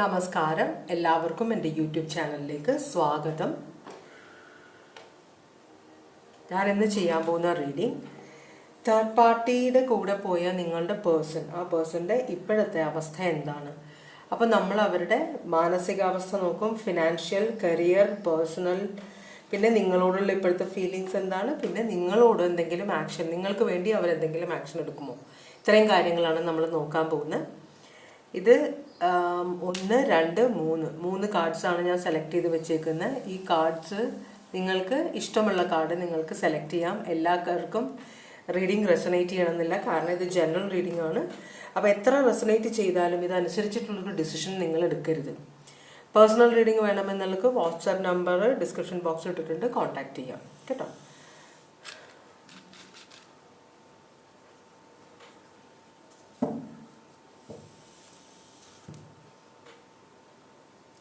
നമസ്കാരം, എല്ലാവർക്കും എൻ്റെ യൂട്യൂബ് ചാനലിലേക്ക് സ്വാഗതം. ഞാൻ ഇന്ന് ചെയ്യാൻ പോകുന്ന റീഡിംഗ് തേർഡ് പാർട്ടിയുടെ കൂടെ പോയ നിങ്ങളുടെ ആ പേഴ്സൻ്റെ ഇപ്പോഴത്തെ അവസ്ഥ എന്താണ്. അപ്പോൾ നമ്മൾ അവരുടെ മാനസികാവസ്ഥ നോക്കും, ഫിനാൻഷ്യൽ, കരിയർ, പേഴ്സണൽ, പിന്നെ നിങ്ങളോടുള്ള ഇപ്പോഴത്തെ ഫീലിങ്സ് എന്താണ്, പിന്നെ നിങ്ങളോട് എന്തെങ്കിലും ആക്ഷൻ, നിങ്ങൾക്ക് വേണ്ടി അവരെന്തെങ്കിലും ആക്ഷൻ എടുക്കുമോ, ഇത്രയും കാര്യങ്ങളാണ് നമ്മൾ നോക്കാൻ പോകുന്നത്. ഇത് 1, 2, 3 കാർഡ്സാണ് ഞാൻ സെലക്ട് ചെയ്ത് വെച്ചേക്കുന്നത്. ഈ കാർഡ്സ് നിങ്ങൾക്ക് ഇഷ്ടമുള്ള കാർഡ് നിങ്ങൾക്ക് സെലക്ട് ചെയ്യാം. എല്ലാവർക്കും റീഡിങ് റെസൊനേറ്റ് ചെയ്യണമെന്നില്ല, കാരണം ഇത് ജനറൽ റീഡിംഗ് ആണ്. അപ്പോൾ എത്ര റെസൊനേറ്റ് ചെയ്താലും ഇതനുസരിച്ചിട്ടുള്ളൊരു ഡിസിഷൻ നിങ്ങൾ എടുക്കരുത്. പേഴ്സണൽ റീഡിംഗ് വേണമെന്നുള്ളവർക്ക് വാട്സാപ്പ് നമ്പർ ഡിസ്ക്രിപ്ഷൻ ബോക്സിൽ ഇട്ടിട്ടുണ്ട്, കോൺടാക്ട് ചെയ്യാം കേട്ടോ.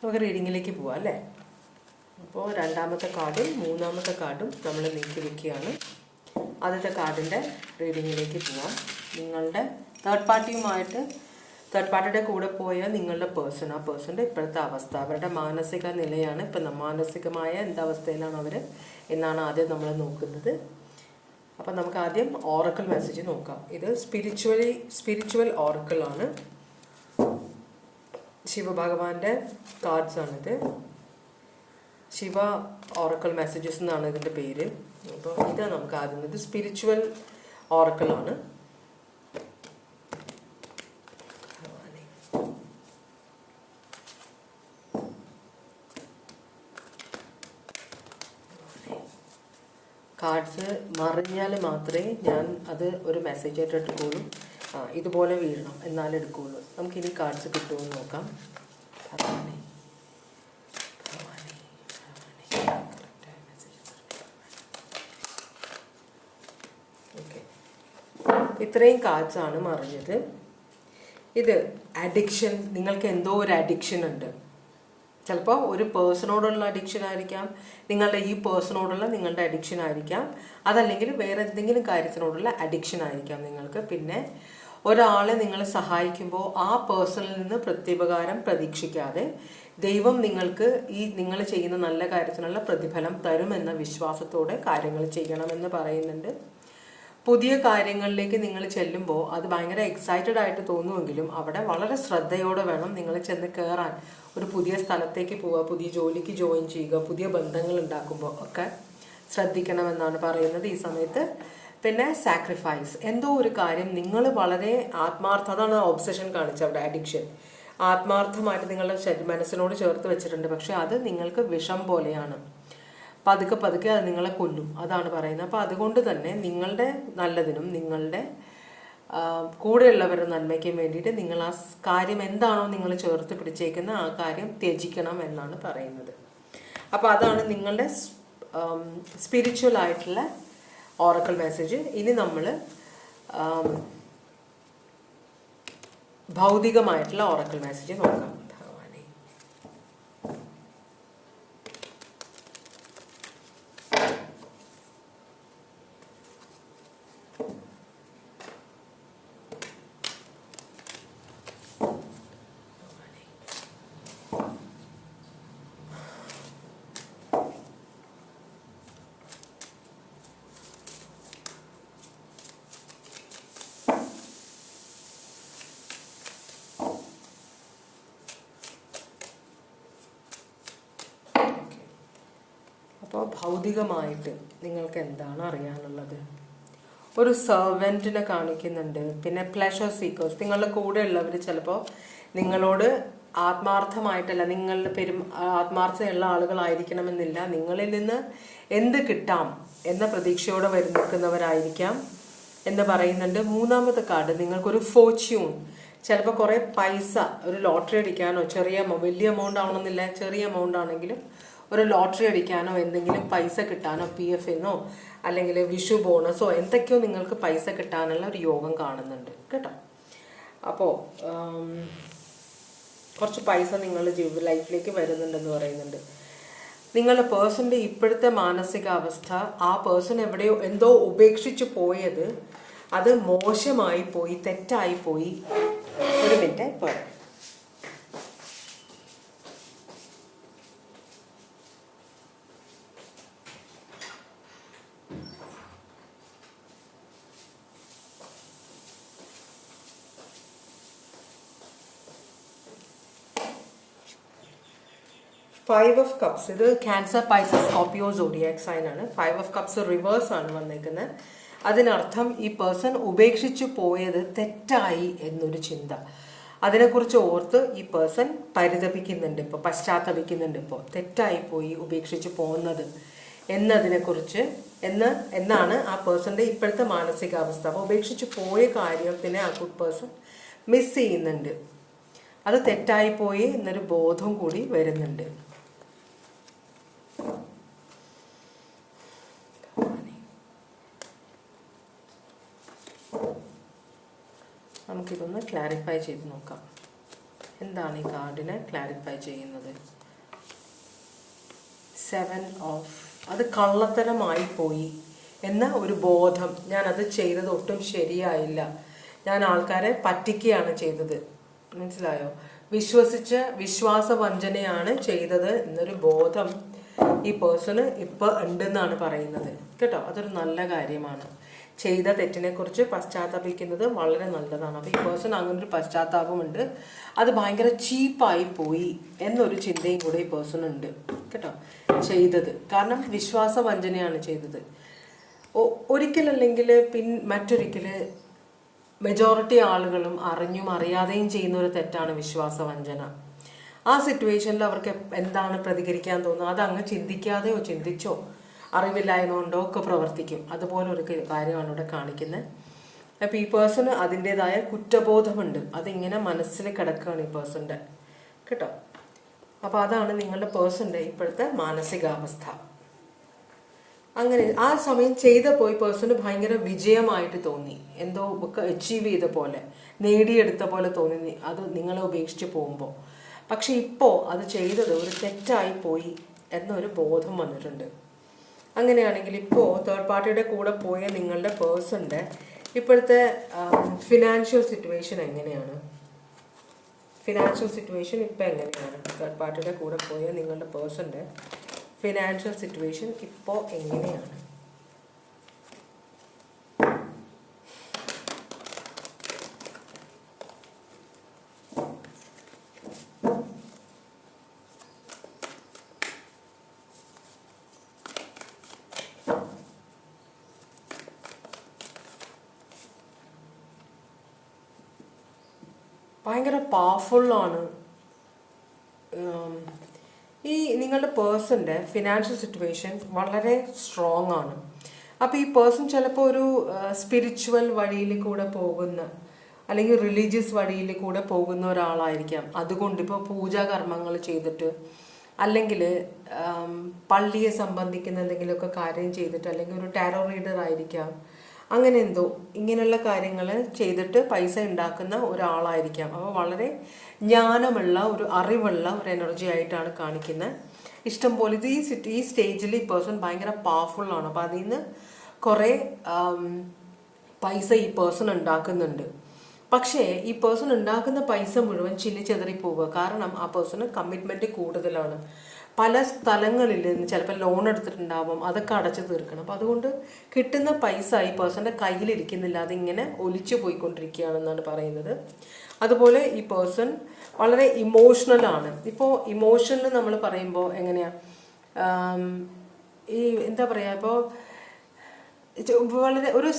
നമുക്ക് റീഡിങ്ങിലേക്ക് പോവാം അല്ലേ. അപ്പോൾ രണ്ടാമത്തെ കാർഡും മൂന്നാമത്തെ കാർഡും നമ്മൾ നീക്കി വെക്കുകയാണ്. ആദ്യത്തെ കാർഡിൻ്റെ റീഡിങ്ങിലേക്ക് പോവാം. നിങ്ങളുടെ തേർഡ് പാർട്ടിയുടെ കൂടെ പോയ നിങ്ങളുടെ ആ പേഴ്സൻ്റെ ഇപ്പോഴത്തെ അവസ്ഥ, അവരുടെ മാനസിക നിലയാണ്. ഇപ്പം മാനസികമായ എന്തവസ്ഥയിലാണ് അവർ എന്നാണ് ആദ്യം നമ്മൾ നോക്കുന്നത്. അപ്പം നമുക്ക് ആദ്യം ഓറക്കിൾ മെസ്സേജ് നോക്കാം. ഇത് സ്പിരിച്വൽ ഓറക്കിളാണ്. ശിവഭഗവാന്റെ കാർഡ്സാണിത്. ശിവ ഓറക്കിൾ മെസ്സേജസ് എന്നാണ് ഇതിൻ്റെ പേര്. അപ്പോൾ ഇത് നമുക്ക് ആദ്യം, ഇത് സ്പിരിച്വൽ ഓറക്കിളാണ്. കാർഡ്സ് മറിഞ്ഞാൽ മാത്രമേ ഞാൻ അത് ഒരു മെസ്സേജ് ആയിട്ട് എടുക്കുകയുള്ളൂ. ഇതുപോലെ വീഴണം എന്നാലേ എടുക്കുകയുള്ളൂ. നമുക്കിനി കാർഡ്സ് കിട്ടുമെന്ന് നോക്കാം. ഓക്കെ, ഇത്രയും കാർഡ്സാണ് മറിഞ്ഞത്. ഇത് അഡിക്ഷൻ, നിങ്ങൾക്ക് എന്തോ ഒരു അഡിക്ഷൻ ഉണ്ട്. ചിലപ്പോൾ ഒരു പേഴ്സണോടുള്ള അഡിക്ഷൻ ആയിരിക്കാം, നിങ്ങളുടെ ഈ പേഴ്സണോടുള്ള നിങ്ങളുടെ അഡിക്ഷൻ ആയിരിക്കാം, അതല്ലെങ്കിൽ വേറെ എന്തെങ്കിലും കാര്യത്തിനോടുള്ള അഡിക്ഷൻ ആയിരിക്കാം നിങ്ങൾക്ക്. പിന്നെ ഒരാളെ നിങ്ങൾ സഹായിക്കുമ്പോൾ ആ പേഴ്സണിൽ നിന്ന് പ്രത്യുപകാരം പ്രതീക്ഷിക്കാതെ ദൈവം നിങ്ങൾക്ക് ഈ നിങ്ങൾ ചെയ്യുന്ന നല്ല കാര്യത്തിനുള്ള പ്രതിഫലം തരുമെന്ന വിശ്വാസത്തോടെ കാര്യങ്ങൾ ചെയ്യണമെന്ന് പറയുന്നുണ്ട്. പുതിയ കാര്യങ്ങളിലേക്ക് നിങ്ങൾ ചെല്ലുമ്പോൾ അത് ഭയങ്കര എക്സൈറ്റഡ് ആയിട്ട് തോന്നുമെങ്കിലും അവിടെ വളരെ ശ്രദ്ധയോടെ വേണം നിങ്ങൾ ചെന്ന് കയറാൻ. ഒരു പുതിയ സ്ഥലത്തേക്ക് പോവുക, പുതിയ ജോലിക്ക് ജോയിൻ ചെയ്യുക, പുതിയ ബന്ധങ്ങൾ ഉണ്ടാക്കുമ്പോൾ ഒക്കെ ശ്രദ്ധിക്കണമെന്നാണ് പറയുന്നത് ഈ സമയത്ത്. പിന്നെ സാക്രിഫൈസ്, എന്തോ ഒരു കാര്യം നിങ്ങൾ വളരെ അതാണ് ഒബ്സഷൻ കാണിച്ചത് അവിടെ. അഡിക്ഷൻ ആത്മാർത്ഥമായിട്ട് നിങ്ങളുടെ മനസ്സിനോട് ചേർത്ത് വെച്ചിട്ടുണ്ട്, പക്ഷെ അത് നിങ്ങൾക്ക് വിഷം പോലെയാണ്. പതുക്കെ അത് നിങ്ങളെ കൊല്ലും, അതാണ് പറയുന്നത്. അപ്പോൾ അതുകൊണ്ട് തന്നെ നിങ്ങളുടെ നല്ലതിനും നിങ്ങളുടെ കൂടെയുള്ളവരുടെ നന്മയ്ക്കും വേണ്ടിയിട്ട് നിങ്ങൾ ആ കാര്യം എന്താണോ നിങ്ങൾ ചേർത്ത് പിടിച്ചേക്കുന്ന ആ കാര്യം ത്യജിക്കണം എന്നാണ് പറയുന്നത്. അപ്പോൾ അതാണ് നിങ്ങളുടെ സ്പിരിച്വൽ ആയിട്ടുള്ള ഓറക്കിൾ മെസ്സേജ്. ഇനി നമ്മൾ ഭൗതികമായിട്ടുള്ള ഓറക്കിൾ മെസ്സേജ് നോക്കാം. അപ്പോൾ ഭൗതികമായിട്ട് നിങ്ങൾക്ക് എന്താണ് അറിയാനുള്ളത്? ഒരു സെർവൻറ്റിനെ കാണിക്കുന്നുണ്ട്. പിന്നെ പ്ലഷർ സീക്കേഴ്സ്, നിങ്ങളുടെ കൂടെ ഉള്ളവർ ചിലപ്പോൾ നിങ്ങളോട് ആത്മാർത്ഥമായിട്ടല്ല, നിങ്ങളുടെ ആത്മാർത്ഥതയുള്ള ആളുകളായിരിക്കണമെന്നില്ല, നിങ്ങളിൽ നിന്ന് എന്ത് കിട്ടാം എന്ന പ്രതീക്ഷയോടെ നിൽക്കുന്നവരായിരിക്കാം എന്ന് പറയുന്നുണ്ട്. മൂന്നാമത്തെ കാർഡ്, നിങ്ങൾക്കൊരു ഫോർച്യൂൺ, ചിലപ്പോൾ കുറേ പൈസ, ഒരു ലോട്ടറി അടിക്കാനോ, വലിയ എമൗണ്ട് ആവണമെന്നില്ല, ചെറിയ എമൗണ്ട് ആണെങ്കിലും ഒരു ലോട്ടറി അടിക്കാനോ എന്തെങ്കിലും പൈസ കിട്ടാനോ, PF എന്നോ അല്ലെങ്കിൽ വിഷു ബോണസോ എന്തൊക്കെയോ നിങ്ങൾക്ക് പൈസ കിട്ടാനുള്ള ഒരു യോഗം കാണുന്നുണ്ട് കേട്ടോ. അപ്പോൾ കുറച്ച് പൈസ നിങ്ങൾ ലൈഫിലേക്ക് വരുന്നുണ്ടെന്ന് പറയുന്നുണ്ട്. നിങ്ങളുടെ പേഴ്സൻ്റെ ഇപ്പോഴത്തെ മാനസികാവസ്ഥ, ആ പേഴ്സൺ എന്തോ ഉപേക്ഷിച്ച് പോയത്, അത് മോശമായി പോയി, തെറ്റായി പോയി. ഒരു മിനിറ്റ് പോരാ. 5 of Cups ഇത് Cancer Pisces Scorpio zodiac sign ആണ്. 5 of Cups റിവേഴ്സ് ആണ് വന്നേക്കുന്നത്. അതിനർത്ഥം ഈ പേഴ്സൺ ഉപേക്ഷിച്ചു പോയത് തെറ്റായി എന്നൊരു ചിന്ത, അതിനെക്കുറിച്ച് ഓർത്ത് ഈ പേഴ്സൺ പരിതപിക്കുന്നുണ്ട്, ഇപ്പോൾ പശ്ചാത്തപിക്കുന്നുണ്ട്. ഇപ്പോൾ തെറ്റായിപ്പോയി ഉപേക്ഷിച്ച് പോകുന്നത് എന്നതിനെക്കുറിച്ച് എന്നാണ് ആ പേഴ്സൻ്റെ ഇപ്പോഴത്തെ മാനസികാവസ്ഥ. അപ്പോൾ ഉപേക്ഷിച്ച് പോയ കാര്യത്തിനെ ആ ഗുഡ് പേഴ്സൺ മിസ് ചെയ്യുന്നുണ്ട്, അത് തെറ്റായിപ്പോയി എന്നൊരു ബോധം കൂടി വരുന്നുണ്ട്. നമുക്കിതൊന്ന് ക്ലാരിഫൈ ചെയ്ത് നോക്കാം. എന്താണ് ഈ കാർഡിനെ ക്ലാരിഫൈ ചെയ്യുന്നത്? 7 of അത് കള്ളത്തരമായി പോയി എന്ന ഒരു ബോധം. ഞാനത് ചെയ്തത് ഒട്ടും ശരിയായില്ല, ഞാൻ ആൾക്കാരെ പറ്റിക്കുകയാണ് ചെയ്തത്, മനസ്സിലായോ? വിശ്വാസവഞ്ചനയാണ് ചെയ്തത് എന്നൊരു ബോധം ഈ പേഴ്സണ് ഇപ്പോൾ ഉണ്ടെന്നാണ് പറയുന്നത് കേട്ടോ. അതൊരു നല്ല കാര്യമാണ്. ചെയ്ത തെറ്റിനെക്കുറിച്ച് പശ്ചാത്തപിക്കുന്നത് വളരെ നല്ലതാണ്. അപ്പോൾ ഈ പേഴ്സൺ അങ്ങനൊരു പശ്ചാത്താപമുണ്ട്, അത് ഭയങ്കര ചീപ്പായി പോയി എന്നൊരു ചിന്തയും കൂടെ ഈ പേഴ്സൺ ഉണ്ട് കേട്ടോ ചെയ്തത്. കാരണം വിശ്വാസവഞ്ചനയാണ് ചെയ്തത്. ഒരിക്കലല്ലെങ്കിൽ മറ്റൊരിക്കൽ മെജോറിറ്റി ആളുകളും അറിഞ്ഞും അറിയാതെയും ചെയ്യുന്ന ഒരു തെറ്റാണ് വിശ്വാസവഞ്ചന. ആ സിറ്റുവേഷനിൽ അവർക്ക് എന്താണ് പ്രതികരിക്കാൻ തോന്നുന്നത് അത് അങ്ങ് ചിന്തിക്കാതെയോ ചിന്തിച്ചോ അറിവില്ലായ്മ കൊണ്ടോ ഒക്കെ പ്രവർത്തിക്കും. അതുപോലൊരു കാര്യമാണ് ഇവിടെ കാണിക്കുന്നത്. അപ്പോൾ ഈ പേഴ്സണ് അതിൻ്റെതായ കുറ്റബോധമുണ്ട്, അതിങ്ങനെ മനസ്സിൽ കിടക്കുകയാണ് ഈ പേഴ്സൻ്റെ കേട്ടോ. അപ്പോൾ അതാണ് നിങ്ങളുടെ പേഴ്സൻ്റെ ഇപ്പോഴത്തെ മാനസികാവസ്ഥ. അങ്ങനെ ആ സമയം ചെയ്തപ്പോൾ ഈ പേഴ്സണ് ഭയങ്കര വിജയമായിട്ട് തോന്നി, എന്തോ ഒക്കെ അച്ചീവ് ചെയ്ത പോലെ, നേടിയെടുത്ത പോലെ തോന്നി അത് നിങ്ങളെ ഉപേക്ഷിച്ച് പോകുമ്പോൾ. പക്ഷെ ഇപ്പോൾ അത് ചെയ്തത് ഒരു തെറ്റായി പോയി എന്നൊരു ബോധം വന്നിട്ടുണ്ട്. അങ്ങനെയാണെങ്കിൽ ഇപ്പോൾ തേർഡ് പാർട്ടിയുടെ കൂടെ പോയ നിങ്ങളുടെ പേഴ്സൻ്റെ ഇപ്പോഴത്തെ ഫിനാൻഷ്യൽ സിറ്റുവേഷൻ എങ്ങനെയാണ്? ഫിനാൻഷ്യൽ സിറ്റുവേഷൻ ഇപ്പോൾ എങ്ങനെയാണ്? തേർഡ് പാർട്ടിയുടെ കൂടെ പോയ നിങ്ങളുടെ പേഴ്സൻ്റെ ഫിനാൻഷ്യൽ സിറ്റുവേഷൻ ഇപ്പോൾ എങ്ങനെയാണ്? ഭയങ്കര പവർഫുള്ളാണ്. ഈ നിങ്ങളുടെ പേഴ്സൻ്റെ ഫിനാൻഷ്യൽ സിറ്റുവേഷൻ വളരെ സ്ട്രോങ് ആണ്. അപ്പോൾ ഈ പേഴ്സൺ ചിലപ്പോൾ ഒരു സ്പിരിച്വൽ വഴിയിൽ കൂടെ പോകുന്ന അല്ലെങ്കിൽ റിലീജിയസ് വഴിയിൽ കൂടെ പോകുന്ന ഒരാളായിരിക്കാം. അതുകൊണ്ട് ഇപ്പോൾ പൂജാകർമ്മങ്ങൾ ചെയ്തിട്ട് അല്ലെങ്കിൽ പള്ളിയെ സംബന്ധിക്കുന്ന എന്തെങ്കിലുമൊക്കെ കാര്യം ചെയ്തിട്ട് അല്ലെങ്കിൽ ഒരു ടാരോ റീഡർ ആയിരിക്കാം. അങ്ങനെ എന്തോ ഇങ്ങനെയുള്ള കാര്യങ്ങൾ ചെയ്തിട്ട് പൈസ ഉണ്ടാക്കുന്ന ഒരാളായിരിക്കാം. അപ്പോൾ വളരെ ജ്ഞാനമുള്ള ഒരു അറിവുള്ള ഒരു എനർജി ആയിട്ടാണ് കാണിക്കുന്നത്. ഇഷ്ടം പോലെ ഇത് ഈ സ്റ്റേജിൽ ഈ പേഴ്സൺ ഭയങ്കര പവർഫുള്ളാണ്. അപ്പോൾ അതിൽ നിന്ന് കുറേ പൈസ ഈ പേഴ്സൺ ഉണ്ടാക്കുന്നുണ്ട്. പക്ഷേ ഈ പേഴ്സൺ ഉണ്ടാക്കുന്ന പൈസ മുഴുവൻ ചിന്നിച്ചെതറി പോവുക. കാരണം ആ പേഴ്സണ് കമ്മിറ്റ്മെൻറ്റ് കൂടുതലാണ്. പല സ്ഥലങ്ങളിൽ നിന്ന് ചിലപ്പോൾ ലോൺ എടുത്തിട്ടുണ്ടാവും, അതൊക്കെ അടച്ചു തീർക്കണം. അപ്പോൾ അതുകൊണ്ട് കിട്ടുന്ന പൈസ ഈ പേഴ്സൻ്റെ കയ്യിലിരിക്കുന്നില്ല, അതിങ്ങനെ ഒലിച്ചു പോയിക്കൊണ്ടിരിക്കുകയാണെന്നാണ് പറയുന്നത്. അതുപോലെ ഈ പേഴ്സൺ വളരെ ഇമോഷണലാണ്. ഇപ്പോൾ ഇമോഷനിൽ നമ്മൾ പറയുമ്പോൾ എങ്ങനെയാണ് ഈ എന്താ പറയുക, ഇപ്പോൾ വളരെ ഒരു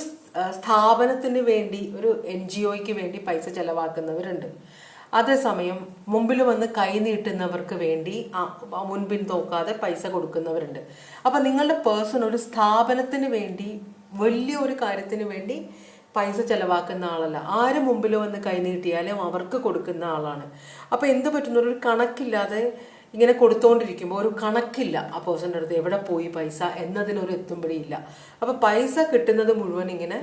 സ്ഥാപനത്തിന് വേണ്ടി ഒരു NGOയ്ക്ക് വേണ്ടി പൈസ ചിലവാക്കുന്നവരുണ്ട്. അതേസമയം മുമ്പിൽ വന്ന് കൈ നീട്ടുന്നവർക്ക് വേണ്ടി മുൻപിൻ നോക്കാതെ പൈസ കൊടുക്കുന്നവരുണ്ട്. അപ്പം നിങ്ങളുടെ പേഴ്സൺ ഒരു സ്ഥാപനത്തിന് വേണ്ടി വലിയൊരു കാര്യത്തിന് വേണ്ടി പൈസ ചിലവാക്കുന്ന ആളല്ല. ആര് മുമ്പിൽ വന്ന് കൈ നീട്ടിയാലും അവർക്ക് കൊടുക്കുന്ന ആളാണ്. അപ്പോൾ എന്ത് പറ്റുന്ന ഒരു കണക്കില്ലാതെ ഇങ്ങനെ കൊടുത്തുകൊണ്ടിരിക്കുമ്പോൾ ഒരു കണക്കില്ല ആ പേഴ്സൻ്റെ അടുത്ത് എവിടെ പോയി പൈസ എന്നതിനൊരു എത്തുമ്പടിയില്ല. അപ്പോൾ പൈസ കിട്ടുന്നത് മുഴുവൻ ഇങ്ങനെ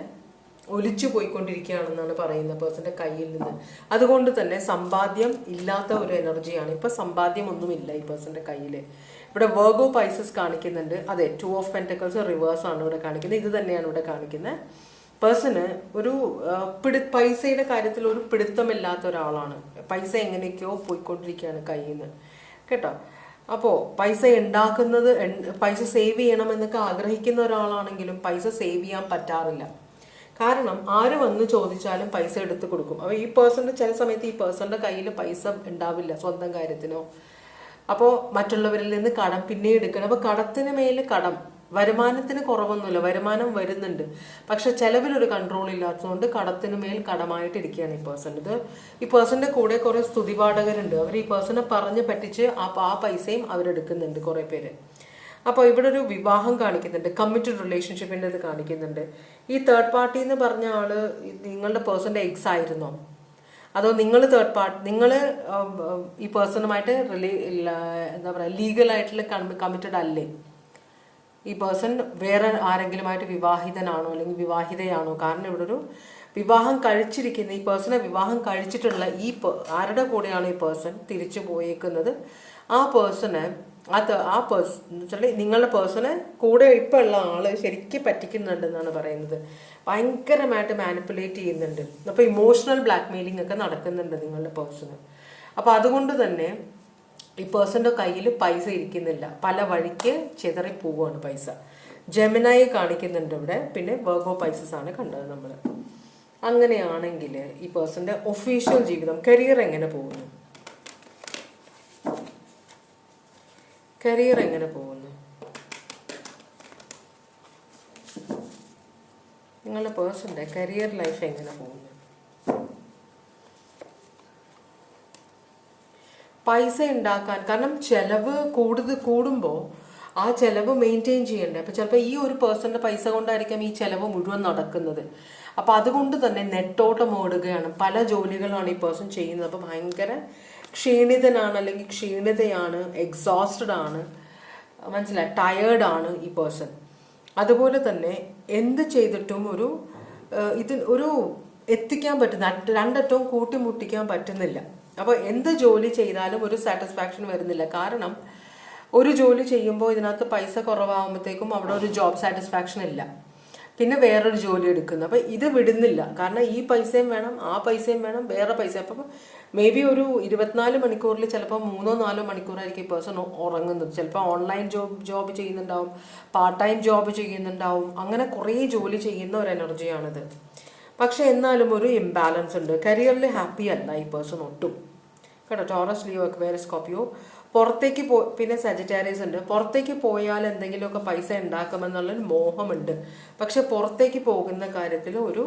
ഒലിച്ചു പോയിക്കൊണ്ടിരിക്കുകയാണെന്നാണ് പറയുന്നത് പേഴ്സൻ്റെ കയ്യിൽ നിന്ന്. അതുകൊണ്ട് തന്നെ സമ്പാദ്യം ഇല്ലാത്ത ഒരു എനർജിയാണ്. ഇപ്പം സമ്പാദ്യം ഒന്നുമില്ല ഈ പേഴ്സൻ്റെ കയ്യിൽ. ഇവിടെ വെർഗോ പൈസസ് കാണിക്കുന്നുണ്ട്. അതെ, 2 of Pentacles റിവേഴ്സ് ആണ് ഇവിടെ കാണിക്കുന്നത്. ഇത് തന്നെയാണ് ഇവിടെ കാണിക്കുന്നത്. പേഴ്സണ് ഒരു പൈസയുടെ കാര്യത്തിൽ ഒരു പിടുത്തമില്ലാത്ത ഒരാളാണ്. പൈസ എങ്ങനെയൊക്കെയോ പോയിക്കൊണ്ടിരിക്കുകയാണ് കയ്യിൽ നിന്ന് കേട്ടോ. അപ്പോൾ പൈസ ഉണ്ടാക്കുന്നത്, പൈസ സേവ് ചെയ്യണമെന്നൊക്കെ ആഗ്രഹിക്കുന്ന ഒരാളാണെങ്കിലും പൈസ സേവ് ചെയ്യാൻ പറ്റാറില്ല. കാരണം ആര് വന്ന് ചോദിച്ചാലും പൈസ എടുത്ത് കൊടുക്കും. അപ്പോൾ ഈ പേഴ്സൻ്റെ ചില സമയത്ത് ഈ പേഴ്സൻ്റെ കയ്യിൽ പൈസ ഉണ്ടാവില്ല സ്വന്തം കാര്യത്തിനോ. അപ്പോൾ മറ്റുള്ളവരിൽ നിന്ന് കടം പിന്നെ എടുക്കണം. അപ്പോൾ കടത്തിന് മേൽ കടം, വരുമാനത്തിന് കുറവൊന്നുമില്ല, വരുമാനം വരുന്നുണ്ട്, പക്ഷെ ചെലവിലൊരു കൺട്രോൾ ഇല്ലാത്തതുകൊണ്ട് കടത്തിന് മേൽ കടമായിട്ട് ഇരിക്കുകയാണ് ഈ പേഴ്സൺ. ഇത് ഈ പേഴ്സന്റെ കൂടെ കുറെ സ്തുതിപാഠകരുണ്ട്, അവർ ഈ പേഴ്സണെ പറഞ്ഞ് പറ്റിച്ച് ആ പൈസയും അവരെടുക്കുന്നുണ്ട് കുറെ പേര്. അപ്പോൾ ഇവിടെ ഒരു വിവാഹം കാണിക്കുന്നുണ്ട്, കമ്മിറ്റഡ് റിലേഷൻഷിപ്പിൻ്റെ ഇത് കാണിക്കുന്നുണ്ട്. ഈ തേർഡ് പാർട്ടി എന്ന് പറഞ്ഞ ആള് നിങ്ങളുടെ പേഴ്സന്റെ എക്സ് ആയിരുന്നോ, അതോ നിങ്ങൾ തേർഡ് പാർട്ടി, നിങ്ങൾ ഈ പേഴ്സണുമായിട്ട് എന്താ പറയുക ലീഗലായിട്ടുള്ള കമ്മിറ്റഡ് അല്ലേ? ഈ പേഴ്സൺ വേറെ ആരെങ്കിലുമായിട്ട് വിവാഹിതനാണോ അല്ലെങ്കിൽ വിവാഹിതയാണോ? കാരണം ഇവിടെ ഒരു വിവാഹം കഴിച്ചിരിക്കുന്ന ഈ പേഴ്സണെ വിവാഹം കഴിച്ചിട്ടുള്ള ആരുടെ കൂടെയാണ് ഈ പേഴ്സൺ തിരിച്ചു പോയേക്കുന്നത്? ആ പേഴ്സണ് നിങ്ങളുടെ പേഴ്സണെ കൂടെ ഇപ്പം ഉള്ള ആള് ശരിക്കും പറ്റിക്കുന്നുണ്ടെന്നാണ് പറയുന്നത്. ഭയങ്കരമായിട്ട് മാനിപ്പുലേറ്റ് ചെയ്യുന്നുണ്ട്. അപ്പോൾ ഇമോഷണൽ ബ്ലാക്ക് മെയിലിംഗ് ഒക്കെ നടക്കുന്നുണ്ട് നിങ്ങളുടെ പേഴ്സണ്. അപ്പോൾ അതുകൊണ്ട് തന്നെ ഈ പേഴ്സന്റെ കയ്യിൽ പൈസ ഇരിക്കുന്നില്ല, പല വഴിക്ക് ചിതറി പോവുകയാണ് പൈസ. ജെമിനായി കാണിക്കുന്നുണ്ട് ഇവിടെ, പിന്നെ വെർഗോ പൈസസ് ആണ് കണ്ടത് നമ്മൾ. അങ്ങനെയാണെങ്കിൽ ഈ പേഴ്സന്റെ ഒഫീഷ്യൽ ജീവിതം, കരിയർ എങ്ങനെ പോകുന്നു? കരിയർ എങ്ങനെ പോകുന്നു? നിങ്ങളുടെ പേഴ്സന്റെ കരിയർ ലൈഫ് എങ്ങനെ പോകുന്നു? പൈസ ഉണ്ടാക്കാൻ, കാരണം ചെലവ് കൂടുമ്പോൾ ആ ചെലവ് മെയിൻറ്റെയിൻ ചെയ്യണ്ടേ. അപ്പോൾ ചിലപ്പോൾ ഈ ഒരു പേഴ്സന്റെ പൈസ കൊണ്ടായിരിക്കാം ഈ ചെലവ് മുഴുവൻ നടക്കുന്നത്. അപ്പോൾ അതുകൊണ്ട് തന്നെ നെട്ടോട്ടം ഓടുകയാണ്, പല ജോലികളാണ് ഈ പേഴ്സൺ ചെയ്യുന്നത്. അപ്പോൾ ഭയങ്കര ക്ഷീണിതനാണ്, അല്ലെങ്കിൽ ക്ഷീണിതയാണ്, എക്സോസ്റ്റഡ് ആണ്, മനസ്സിലായി, ടയേർഡാണ് ഈ പേഴ്സൺ. അതുപോലെ തന്നെ എന്ത് ചെയ്തിട്ടും ഒരു എത്തിക്കാൻ പറ്റുന്ന, രണ്ടറ്റവും കൂട്ടിമുട്ടിക്കാൻ പറ്റുന്നില്ല. അപ്പോൾ എന്ത് ജോലി ചെയ്താലും ഒരു സാറ്റിസ്ഫാക്ഷൻ വരുന്നില്ല. കാരണം ഒരു ജോലി ചെയ്യുമ്പോൾ ഇതിനകത്ത് പൈസ കുറവാകുമ്പോഴത്തേക്കും അവിടെ ഒരു ജോബ് സാറ്റിസ്ഫാക്ഷൻ ഇല്ല, പിന്നെ വേറൊരു ജോലി എടുക്കുന്നു. അപ്പോൾ ഇത് വിടുന്നില്ല, കാരണം ഈ പൈസയും വേണം, ആ പൈസയും വേണം, വേറെ പൈസ. അപ്പം മേ ബി ഒരു 24 മണിക്കൂറിൽ ചിലപ്പോൾ 3-4 മണിക്കൂറായിരിക്കും ഈ പേഴ്സൺ ഉറങ്ങുന്നത്. ചിലപ്പോൾ ഓൺലൈൻ ജോബ് ചെയ്യുന്നുണ്ടാവും, പാർട്ട് ടൈം ജോബ് ചെയ്യുന്നുണ്ടാവും, അങ്ങനെ കുറേ ജോലി ചെയ്യുന്ന ഒരു എനർജിയാണിത്. പക്ഷെ എന്നാലും ഒരു ഇംബാലൻസ് ഉണ്ട്. കരിയറിൽ ഹാപ്പി അല്ല ഈ പേഴ്സൺ ഒട്ടും കേട്ടോ. Taurus, Leo, Aquarius, Scorpio. പുറത്തേക്ക് പിന്നെ സജിറ്റേറിയസ് ഉണ്ട്. പുറത്തേക്ക് പോയാൽ എന്തെങ്കിലുമൊക്കെ പൈസ ഉണ്ടാക്കുമെന്നുള്ളൊരു മോഹമുണ്ട്, പക്ഷെ പുറത്തേക്ക് പോകുന്ന കാര്യത്തിൽ ഒരു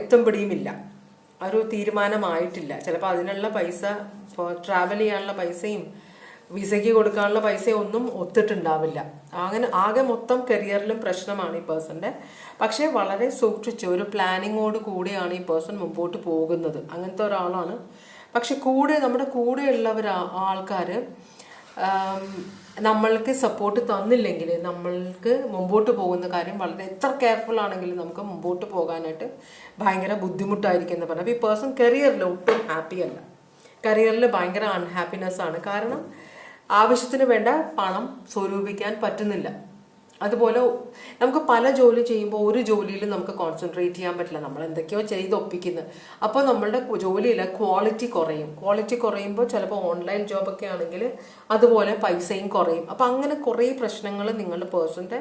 എത്തും പിടിയുമില്ല, ഒരു തീരുമാനമായിട്ടില്ല. ചിലപ്പോൾ അതിനുള്ള പൈസ, ട്രാവൽ ചെയ്യാനുള്ള പൈസയും വിസയ്ക്ക് കൊടുക്കാനുള്ള പൈസയും ഒന്നും ഒത്തിട്ടുണ്ടാവില്ല. അങ്ങനെ ആകെ മൊത്തം കരിയറിലും പ്രശ്നമാണ് ഈ പേഴ്സന്റെ. പക്ഷേ വളരെ സൂക്ഷിച്ച് ഒരു പ്ലാനിങ്ങോട് കൂടിയാണ് ഈ പേഴ്സൺ മുമ്പോട്ട് പോകുന്നത്. അങ്ങനത്തെ ഒരാളാണ്. പക്ഷെ നമ്മുടെ കൂടെയുള്ളവർ ആൾക്കാർ നമ്മൾക്ക് സപ്പോർട്ട് തന്നില്ലെങ്കിൽ നമ്മൾക്ക് മുമ്പോട്ട് പോകുന്ന കാര്യം വളരെ എത്ര കെയർഫുൾ ആണെങ്കിലും നമുക്ക് മുമ്പോട്ട് പോകാനായിട്ട് ഭയങ്കര ബുദ്ധിമുട്ടായിരിക്കും എന്ന് പറഞ്ഞാൽ ഈ പേഴ്സൺ കരിയറിൽ ഒട്ടും ഹാപ്പി അല്ല. കരിയറിൽ ഭയങ്കര അൺഹാപ്പിനെസ് ആണ്. കാരണം ആവശ്യത്തിന് വേണ്ട പണം സ്വരൂപിക്കാൻ പറ്റുന്നില്ല. അതുപോലെ നമുക്ക് പല ജോലി ചെയ്യുമ്പോൾ ഒരു ജോലിയിൽ നമുക്ക് കോൺസെൻട്രേറ്റ് ചെയ്യാൻ പറ്റില്ല, നമ്മൾ എന്തൊക്കെയോ ചെയ്ത് ഒപ്പിക്കുന്നത്. അപ്പോൾ നമ്മളുടെ ജോലിയിലെ ക്വാളിറ്റി കുറയുമ്പോൾ ചിലപ്പോൾ ഓൺലൈൻ ജോബൊക്കെ ആണെങ്കിൽ അതുപോലെ പൈസയും കുറയും. അപ്പോൾ അങ്ങനെ കുറേ പ്രശ്നങ്ങൾ നിങ്ങളുടെ പേഴ്സൻ്റെ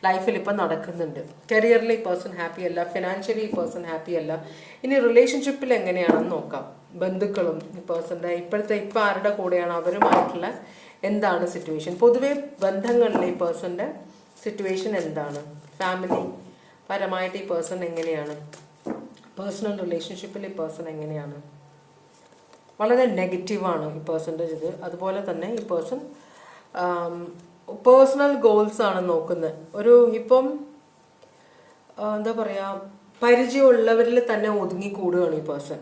ലൈഫിൽ ഇപ്പം നടക്കുന്നുണ്ട്. കരിയറിൽ ഈ പേഴ്സൺ ഹാപ്പി അല്ല, ഫിനാൻഷ്യലി ഈ പേഴ്സൺ ഹാപ്പി അല്ല. ഇനി റിലേഷൻഷിപ്പിൽ എങ്ങനെയാണെന്ന് നോക്കാം. ബന്ധുക്കളും ഈ പേഴ്സൻ്റെ ഇപ്പം ആരുടെ കൂടെയാണ്, അവരുമായിട്ടുള്ള എന്താണ് സിറ്റുവേഷൻ? പൊതുവെ ബന്ധങ്ങളിൽ ഈ പേഴ്സൻ്റെ സിറ്റുവേഷൻ എന്താണ്? ഫാമിലി പരമായിട്ട് ഈ പേഴ്സൺ എങ്ങനെയാണ്? പേഴ്സണൽ റിലേഷൻഷിപ്പിൽ ഈ പേഴ്സൺ എങ്ങനെയാണ്? വളരെ നെഗറ്റീവാണ് ഈ പേഴ്സൻ്റെ ഇത്. അതുപോലെ തന്നെ ഈ പേഴ്സൺ പേഴ്സണൽ ഗോൾസ് ആണ് നോക്കുന്നത്. ഇപ്പം എന്താ പറയുക, പരിചയമുള്ളവരിൽ തന്നെ ഒതുങ്ങിക്കൂടുകയാണ് ഈ പേഴ്സൺ.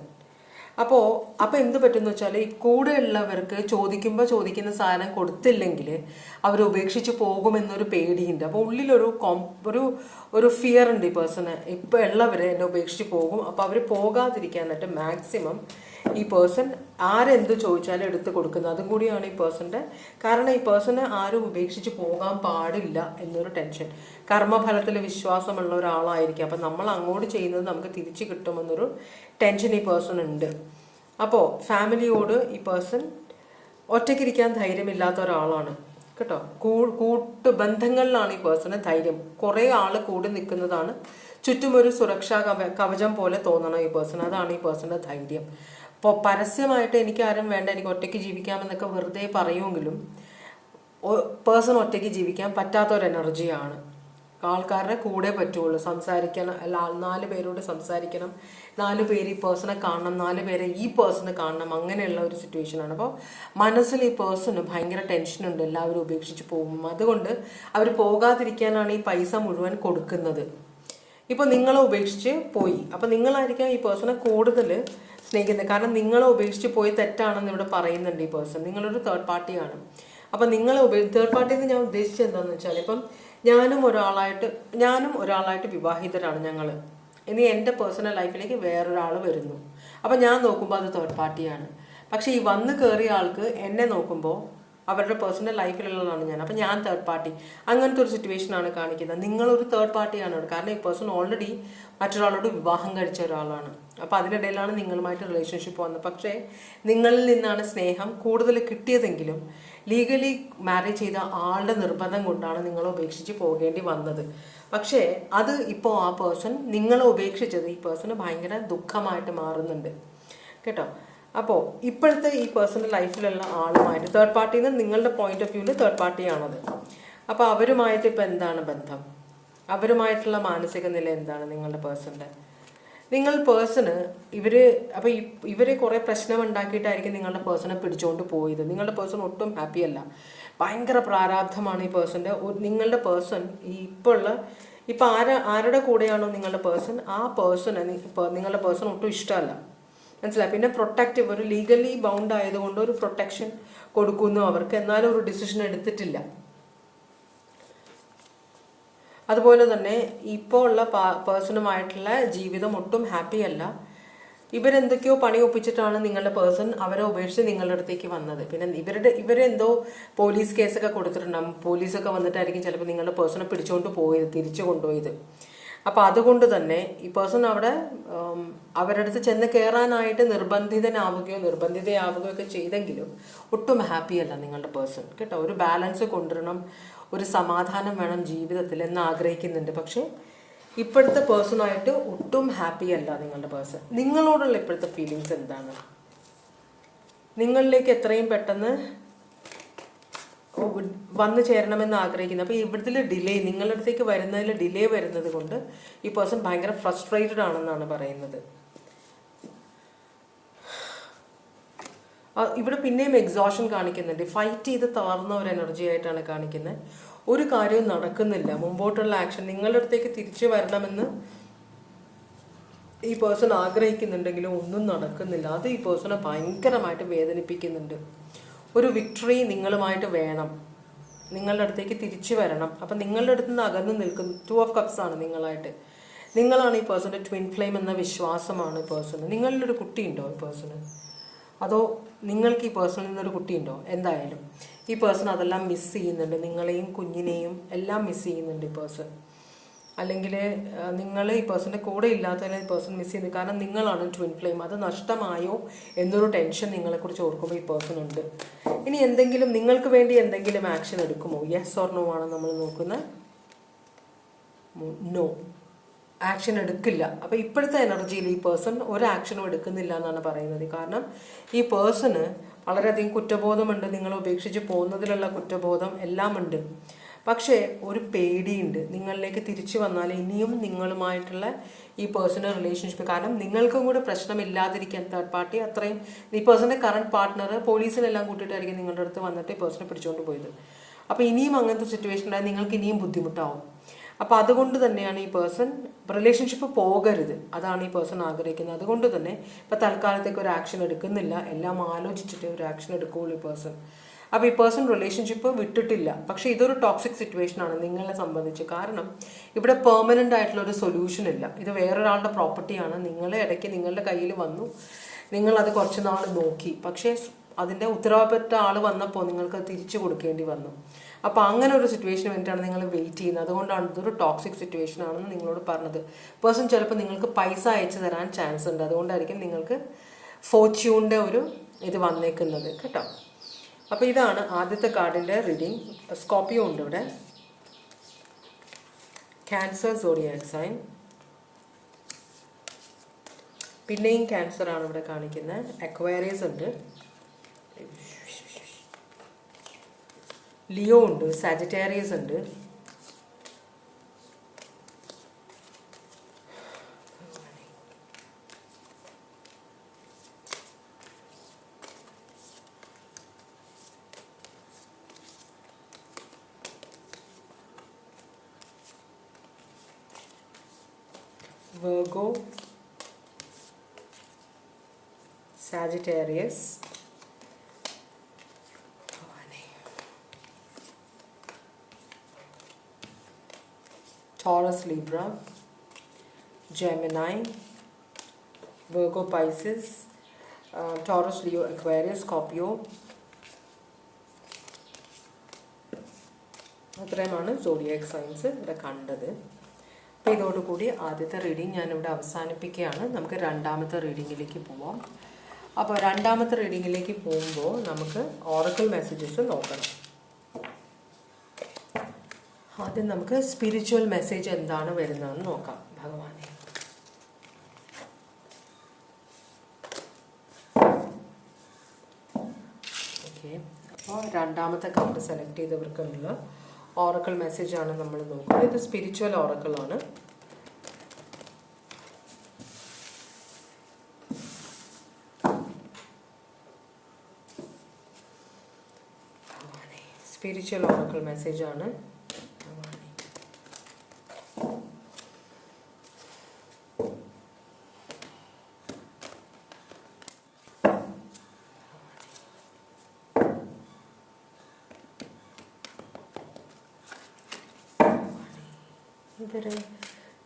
അപ്പോൾ എന്ത് പറ്റുമെന്ന് വെച്ചാൽ ഈ കൂടെയുള്ളവർക്ക് ചോദിക്കുന്ന സാധനം കൊടുത്തില്ലെങ്കിൽ അവർ ഉപേക്ഷിച്ച് പോകുമെന്നൊരു പേടിയുണ്ട്. അപ്പോൾ ഉള്ളിലൊരു ഒരു ഫിയർ ഉണ്ട് ഈ പേഴ്സണ്, ഇപ്പോൾ ഉള്ളവർ എന്നെ ഉപേക്ഷിച്ച് പോകും. അപ്പോൾ അവർ പോകാതിരിക്കാനായിട്ട് മാക്സിമം ഈ പേഴ്സൺ ആരെന്ത് ചോദിച്ചാലും എടുത്ത് കൊടുക്കുന്നത്. അതും കൂടിയാണ് ഈ പേഴ്സൻ്റെ. കാരണം ഈ പേഴ്സണ് ആരും ഉപേക്ഷിച്ച് പോകാൻ പാടില്ല എന്നൊരു ടെൻഷൻ. കർമ്മഫലത്തിൽ വിശ്വാസമുള്ള ഒരാളായിരിക്കും. അപ്പം നമ്മൾ അങ്ങോട്ട് ചെയ്യുന്നത് നമുക്ക് തിരിച്ചു കിട്ടുമെന്നൊരു ടെൻഷൻ ഈ പേഴ്സൺ ഉണ്ട്. അപ്പോൾ ഫാമിലിയോട് ഈ പേഴ്സൺ ഒറ്റയ്ക്കിരിക്കാൻ ധൈര്യമില്ലാത്ത ഒരാളാണ് കേട്ടോ. ബന്ധങ്ങളിലാണ് ഈ പേഴ്സണ് ധൈര്യം. കുറേ ആൾ കൂടി നിൽക്കുന്നതാണ്, ചുറ്റും ഒരു സുരക്ഷാ കവചം പോലെ തോന്നണം ഈ പേഴ്സൺ. അതാണ് ഈ പേഴ്സൻ്റെ ധൈര്യം. അപ്പോൾ പരസ്യമായിട്ട് എനിക്ക് ആരും വേണ്ട, എനിക്ക് ഒറ്റയ്ക്ക് ജീവിക്കാമെന്നൊക്കെ വെറുതെ പറയുമെങ്കിലും പേഴ്സൺ ഒറ്റയ്ക്ക് ജീവിക്കാൻ പറ്റാത്തൊരു എനർജിയാണ്. ആൾക്കാരുടെ കൂടെ പറ്റുള്ളൂ. സംസാരിക്കണം, അല്ല 4 പേരോട് സംസാരിക്കണം, 4 പേര് ഈ പേഴ്സണെ കാണണം, 4 പേരെ ഈ പേഴ്സണെ കാണണം, അങ്ങനെയുള്ള ഒരു സിറ്റുവേഷനാണ്. അപ്പോൾ മനസ്സിൽ ഈ പേഴ്സണ് ഭയങ്കര ടെൻഷനുണ്ട്, എല്ലാവരും ഉപേക്ഷിച്ച് പോകും. അതുകൊണ്ട് അവർ പോകാതിരിക്കാനാണ് ഈ പൈസ മുഴുവൻ കൊടുക്കുന്നത്. ഇപ്പോൾ നിങ്ങളെ ഉപേക്ഷിച്ച് പോയി, അപ്പോൾ നിങ്ങളായിരിക്കാം ഈ പേഴ്സണെ കൂടുതൽ സ്നേഹിക്കുന്നത്. കാരണം നിങ്ങളെ ഉപേക്ഷിച്ച് പോയി തെറ്റാണെന്ന് ഇവിടെ പറയുന്നുണ്ട് ഈ പേഴ്സൺ. നിങ്ങളൊരു തേർഡ് പാർട്ടിയാണ്. അപ്പം നിങ്ങളെ തേർഡ് പാർട്ടി എന്ന് ഞാൻ ഉദ്ദേശിച്ചത് എന്താണെന്ന് വെച്ചാൽ, ഇപ്പം ഞാനും ഒരാളായിട്ട് വിവാഹിതരാണ് ഞങ്ങൾ. ഇനി എൻ്റെ പേഴ്സണൽ ലൈഫിലേക്ക് വേറൊരാൾ വരുന്നു. അപ്പം ഞാൻ നോക്കുമ്പോൾ അത് തേർഡ് പാർട്ടിയാണ്. പക്ഷേ ഈ വന്ന് കയറിയ ആൾക്ക് എന്നെ നോക്കുമ്പോൾ അവരുടെ പേഴ്സണൽ ലൈഫിലുള്ളതാണ് ഞാൻ. അപ്പം ഞാൻ തേർഡ് പാർട്ടി, അങ്ങനത്തെ ഒരു സിറ്റുവേഷനാണ് കാണിക്കുന്നത്. നിങ്ങളൊരു തേർഡ് പാർട്ടിയാണ്. കാരണം ഈ പേഴ്സൺ ഓൾറെഡി മറ്റൊരാളോട് വിവാഹം കഴിച്ച ഒരാളാണ്. അപ്പോൾ അതിനിടയിലാണ് നിങ്ങളുമായിട്ട് റിലേഷൻഷിപ്പ് വന്നത്. പക്ഷേ നിങ്ങളിൽ നിന്നാണ് സ്നേഹം കൂടുതൽ കിട്ടിയതെങ്കിലും ലീഗലി മാരേജ് ചെയ്ത ആളുടെ നിർബന്ധം കൊണ്ടാണ് നിങ്ങളെ ഉപേക്ഷിച്ച് പോകേണ്ടി വന്നത്. പക്ഷേ അത് ഇപ്പോൾ ആ പേഴ്സൺ നിങ്ങളെ ഉപേക്ഷിച്ചത് ഈ പേഴ്സണ് ഭയങ്കര ദുഃഖമായിട്ട് മാറുന്നുണ്ട് കേട്ടോ. അപ്പോൾ ഇപ്പോഴത്തെ ഈ പേഴ്സണൽ ലൈഫിലുള്ള ആളുമായിട്ട് തേർഡ് പാർട്ടിയിൽ നിന്ന് നിങ്ങളുടെ പോയിന്റ് ഓഫ് വ്യൂവിൽ തേർഡ് പാർട്ടിയാണത്. അപ്പോൾ അവരുമായിട്ട് ഇപ്പോൾ എന്താണ് ബന്ധം, അവരുമായിട്ടുള്ള മാനസിക നില എന്താണ് നിങ്ങളുടെ പേഴ്സണിൻ്റെ? നിങ്ങൾ പേഴ്സണ് ഇവർ കുറേ പ്രശ്നം ഉണ്ടാക്കിയിട്ടായിരിക്കും നിങ്ങളുടെ പേഴ്സണെ പിടിച്ചുകൊണ്ട് പോയത്. നിങ്ങളുടെ പേഴ്സൺ ഒട്ടും ഹാപ്പി അല്ല, ഭയങ്കര പ്രാരാബ്ധമാണ് ഈ പേഴ്സൻ്റെ. നിങ്ങളുടെ പേഴ്സൺ ഇപ്പോൾ ആരുടെ കൂടെയാണോ നിങ്ങളുടെ പേഴ്സൺ, ആ പേഴ്സണ് നിങ്ങളുടെ പേഴ്സൺ ഒട്ടും ഇഷ്ടമല്ല, മനസ്സിലായി. പിന്നെ പ്രൊട്ടക്റ്റീവ്, ഒരു ലീഗലി ബൗണ്ട് ആയതുകൊണ്ട് ഒരു പ്രൊട്ടക്ഷൻ കൊടുക്കുന്നു അവർക്ക്, എന്നാലും ഒരു ഡിസിഷൻ എടുത്തിട്ടില്ല. അതുപോലെ തന്നെ ഇപ്പോൾ ഉള്ള പേഴ്സണുമായിട്ടുള്ള ജീവിതം ഒട്ടും ഹാപ്പി അല്ല. ഇവരെന്തൊക്കെയോ പണി ഒപ്പിച്ചിട്ടാണ് നിങ്ങളുടെ പേഴ്സൺ അവരെ ഉപേക്ഷിച്ച് നിങ്ങളുടെ അടുത്തേക്ക് വന്നത്. പിന്നെ ഇവരെന്തോ പോലീസ് കേസൊക്കെ കൊടുത്തിട്ടുണ്ടാകും. പോലീസൊക്കെ വന്നിട്ടായിരിക്കും ചിലപ്പോൾ നിങ്ങളുടെ പേഴ്സണെ പിടിച്ചുകൊണ്ട് പോയത്, തിരിച്ചു കൊണ്ടുപോയത്. അപ്പോൾ അതുകൊണ്ട് തന്നെ ഈ പേഴ്സൺ അവിടെ അവരുടെ അടുത്ത് ചെന്ന് കയറാനായിട്ട് നിർബന്ധിതയാവുകയോ ഒക്കെ ചെയ്തെങ്കിലും ഒട്ടും ഹാപ്പി അല്ല നിങ്ങളുടെ പേഴ്സൺ കേട്ടോ. ഒരു ബാലൻസ് കൊണ്ടുവരണം, ഒരു സമാധാനം വേണം ജീവിതത്തിൽ എന്ന് ആഗ്രഹിക്കുന്നുണ്ട്. പക്ഷേ ഇപ്പോഴത്തെ പേഴ്സണായിട്ട് ഒട്ടും ഹാപ്പി അല്ല നിങ്ങളുടെ പേഴ്സൺ. നിങ്ങളോടുള്ള ഇപ്പോഴത്തെ ഫീലിങ്സ് എന്താണ്? നിങ്ങളിലേക്ക് എത്രയും പെട്ടെന്ന് വന്നു ചേരണമെന്ന് ആഗ്രഹിക്കുന്നു. അപ്പോൾ ഇവിടത്തിൽ ഡിലേ, നിങ്ങളുടെ അടുത്തേക്ക് വരുന്നതിൽ ഡിലേ വരുന്നത് കൊണ്ട് ഈ പേഴ്സൺ ഭയങ്കര ഫ്രസ്ട്രേറ്റഡ് ആണെന്നാണ് പറയുന്നത്. ഇവിടെ പിന്നെയും എക്സോഷൻ കാണിക്കുന്നുണ്ട്. ഫൈറ്റ് ചെയ്ത് തളർന്ന ഒരു എനർജി ആയിട്ടാണ് കാണിക്കുന്നത്. ഒരു കാര്യവും നടക്കുന്നില്ല, മുമ്പോട്ടുള്ള ആക്ഷൻ നിങ്ങളുടെ അടുത്തേക്ക് തിരിച്ചു വരണമെന്ന് ഈ പേഴ്സൺ ആഗ്രഹിക്കുന്നുണ്ടെങ്കിലും ഒന്നും നടക്കുന്നില്ല. അത് ഈ പേഴ്സണെ ഭയങ്കരമായിട്ട് വേദനിപ്പിക്കുന്നുണ്ട്. ഒരു വിക്ടറി നിങ്ങളുമായിട്ട് വേണം, നിങ്ങളുടെ അടുത്തേക്ക് തിരിച്ചു വരണം. അപ്പം നിങ്ങളുടെ അടുത്ത് നിന്ന് അകന്ന് നിൽക്കുന്ന 2 ഓഫ് കപ്സ് ആണ് നിങ്ങളാണ് ഈ പേഴ്സൻ്റെ ട്വിൻ ഫ്ലെയിം എന്ന വിശ്വാസമാണ് ഈ പേഴ്സണ്. നിങ്ങളിലൊരു കുട്ടിയുണ്ടോ ഈ പേഴ്സണ്? അതോ നിങ്ങൾക്ക് ഈ പേഴ്സണിൽ നിന്നൊരു കുട്ടിയുണ്ടോ? എന്തായാലും ഈ പേഴ്സൺ അതെല്ലാം മിസ് ചെയ്യുന്നുണ്ട്, നിങ്ങളെയും കുഞ്ഞിനെയും എല്ലാം മിസ് ചെയ്യുന്നുണ്ട് ഈ പേഴ്സൺ. അല്ലെങ്കിൽ നിങ്ങൾ ഈ പേഴ്സൻ്റെ കൂടെ ഇല്ലാത്തതിനെ ഈ പേഴ്സൺ മിസ് ചെയ്യുന്നത്. കാരണം നിങ്ങളാണ് ട്വിൻ ഫ്ലെയിം. അത് നഷ്ടമായോ എന്നൊരു ടെൻഷൻ നിങ്ങളെക്കുറിച്ച് ഓർക്കുമ്പോൾ ഈ പേഴ്സൺ ഉണ്ട്. ഇനി നിങ്ങൾക്ക് വേണ്ടി എന്തെങ്കിലും ആക്ഷൻ എടുക്കുമോ? യെസ് ഓർ നോ ആണ് നമ്മൾ നോക്കുന്നത്. നോ, ആക്ഷൻ എടുക്കില്ല. അപ്പോൾ ഇപ്പോഴത്തെ എനർജിയിൽ ഈ പേഴ്സൺ ഒരു ആക്ഷനും എടുക്കുന്നില്ല എന്നാണ് പറയുന്നത്. കാരണം ഈ പേഴ്സണ് വളരെയധികം കുറ്റബോധമുണ്ട്, നിങ്ങളെ ഉപേക്ഷിച്ച് പോകുന്നതിലുള്ള കുറ്റബോധം എല്ലാം ഉണ്ട്. പക്ഷേ ഒരു പേടിയുണ്ട്, നിങ്ങളിലേക്ക് തിരിച്ചു വന്നാൽ ഇനിയും നിങ്ങളുമായിട്ടുള്ള ഈ പേഴ്സണൽ റിലേഷൻഷിപ്പ്, കാരണം നിങ്ങൾക്കും കൂടെ പ്രശ്നമില്ലാതിരിക്കാൻ തേർഡ് പാർട്ടി അത്രയും ഈ പേഴ്സൻ്റെ കറണ്ട് പാർട്ട്ണർ പോലീസിനെല്ലാം കൂട്ടിയിട്ടായിരിക്കും നിങ്ങളുടെ അടുത്ത് വന്നിട്ട് ഈ പേഴ്സണെ പിടിച്ചുകൊണ്ട് പോയത്. അപ്പോൾ ഇനിയും അങ്ങനത്തെ സിറ്റുവേഷൻ ഉണ്ടായാൽ നിങ്ങൾക്ക് ഇനിയും ബുദ്ധിമുട്ടാവും. അപ്പോൾ അതുകൊണ്ട് തന്നെയാണ് ഈ പേഴ്സൺ റിലേഷൻഷിപ്പ് പോകരുത്, അതാണ് ഈ പേഴ്സൺ ആഗ്രഹിക്കുന്നത്. അതുകൊണ്ട് തന്നെ ഇപ്പോൾ തൽക്കാലത്തേക്ക് ഒരു ആക്ഷൻ എടുക്കുന്നില്ല, എല്ലാം ആലോചിച്ചിട്ട് ഒരു ആക്ഷൻ എടുക്കുകയുള്ളൂ ഈ പേഴ്സൺ. അപ്പോൾ ഈ പേഴ്സൺ റിലേഷൻഷിപ്പ് വിട്ടിട്ടില്ല. പക്ഷേ ഇതൊരു ടോക്സിക് സിറ്റുവേഷനാണ് നിങ്ങളെ സംബന്ധിച്ച്. കാരണം ഇവിടെ പെർമനൻ്റ് ആയിട്ടുള്ള ഒരു സൊല്യൂഷൻ ഇല്ല. ഇത് വേറൊരാളുടെ പ്രോപ്പർട്ടിയാണ്. ഇടയ്ക്ക് നിങ്ങളുടെ കയ്യിൽ വന്നു, നിങ്ങളത് കുറച്ച് നാൾ നോക്കി, പക്ഷേ അതിൻ്റെ ഉത്തരവാദിത്തപ്പെട്ട ആൾ വന്നപ്പോൾ നിങ്ങൾക്ക് തിരിച്ചു കൊടുക്കേണ്ടി വന്നു. അപ്പോൾ അങ്ങനെ ഒരു സിറ്റുവേഷന് വേണ്ടിയിട്ടാണ് നിങ്ങൾ വെയിറ്റ് ചെയ്യുന്നത്. അതുകൊണ്ടാണ് ഇതൊരു ടോക്സിക് സിറ്റുവേഷൻ ആണെന്ന് നിങ്ങളോട് പറഞ്ഞത്. പേഴ്സൺ ചിലപ്പോൾ നിങ്ങൾക്ക് പൈസ അയച്ചു തരാൻ ചാൻസ് ഉണ്ട്. അതുകൊണ്ടായിരിക്കും നിങ്ങൾക്ക് ഫോർച്യൂണിൻ്റെ ഒരു ഇത് വന്നേക്കുന്നത് കേട്ടോ. അപ്പോൾ ഇതാണ് ആദ്യത്തെ കാർഡിൻ്റെ റീഡിങ്. സ്കോർപ്പിയോ ഉണ്ട് ഇവിടെ, ക്യാൻസർ സോഡിയാക് സൈൻ, പിന്നെയും ക്യാൻസറാണ് ഇവിടെ കാണിക്കുന്നത്. അക്വേറിയസ് ഉണ്ട്, ലിയോ ഉണ്ട്, സാജിറ്റേറിയസ് ഉണ്ട്, Virgo, Sagittarius, Taurus, Libra, Gemini, Virgo, Pisces, Taurus, Leo, Aquarius, Scorpio. അത്രയുമാണ് സോഡിയാക് സൈൻസ് ഇവിടെ കണ്ടത്. അപ്പോൾ ഇതോടുകൂടി ആദ്യത്തെ റീഡിങ് ഞാനിവിടെ അവസാനിപ്പിക്കുകയാണ്. നമുക്ക് രണ്ടാമത്തെ റീഡിങ്ങിലേക്ക് പോവാം. അപ്പോൾ രണ്ടാമത്തെ റീഡിങ്ങിലേക്ക് പോകുമ്പോൾ നമുക്ക് ഓറക്കിൾ മെസ്സേജസ് നോക്കണം. ആദ്യം നമുക്ക് സ്പിരിച്വൽ മെസ്സേജ് എന്താണ് വരുന്നതെന്ന് നോക്കാം. ഭഗവാനെ, ഓക്കെ. അപ്പോൾ രണ്ടാമത്തെ കാർഡ് സെലക്ട് ചെയ്തവർക്കുള്ള ഓറക്കിൾ മെസ്സേജാണ് നമ്മൾ നോക്കുന്നത്. ഇത് സ്പിരിച്വൽ ഓറക്കിളാണ്. സ്പിരിച്വൽ ഓറക്കിൾ മെസ്സേജാണ്.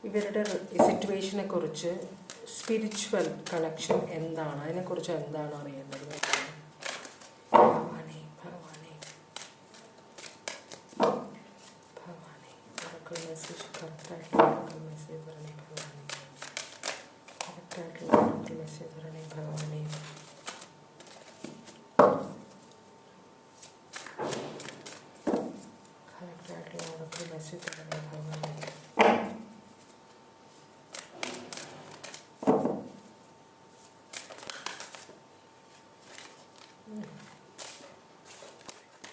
ഇവരുടെ സിറ്റുവേഷനെ കുറിച്ച്, സ്പിരിച്വൽ കണക്ഷൻ എന്താണ്, അതിനെക്കുറിച്ച് എന്താണ് അറിയേണ്ടത്? ഭഗവാനെ, ഭഗവാനെ, ഭഗവാനെ, ഓറക്കിൾ മെസ്സേജ് കറക്റ്റായിട്ടുള്ള ഓറക്കിൾ മെസ്സേജ് തരണേ ഭഗവാനെ, കറക്റ്റായിട്ടുള്ള ഓറക്കിൾ മെസ്സേജ് തരണേ ഭഗവാനെ. കറക്റ്റായിട്ടുള്ള ഓറക്കിൾ മെസ്സേജ് തരണേ ഭഗവാനെ.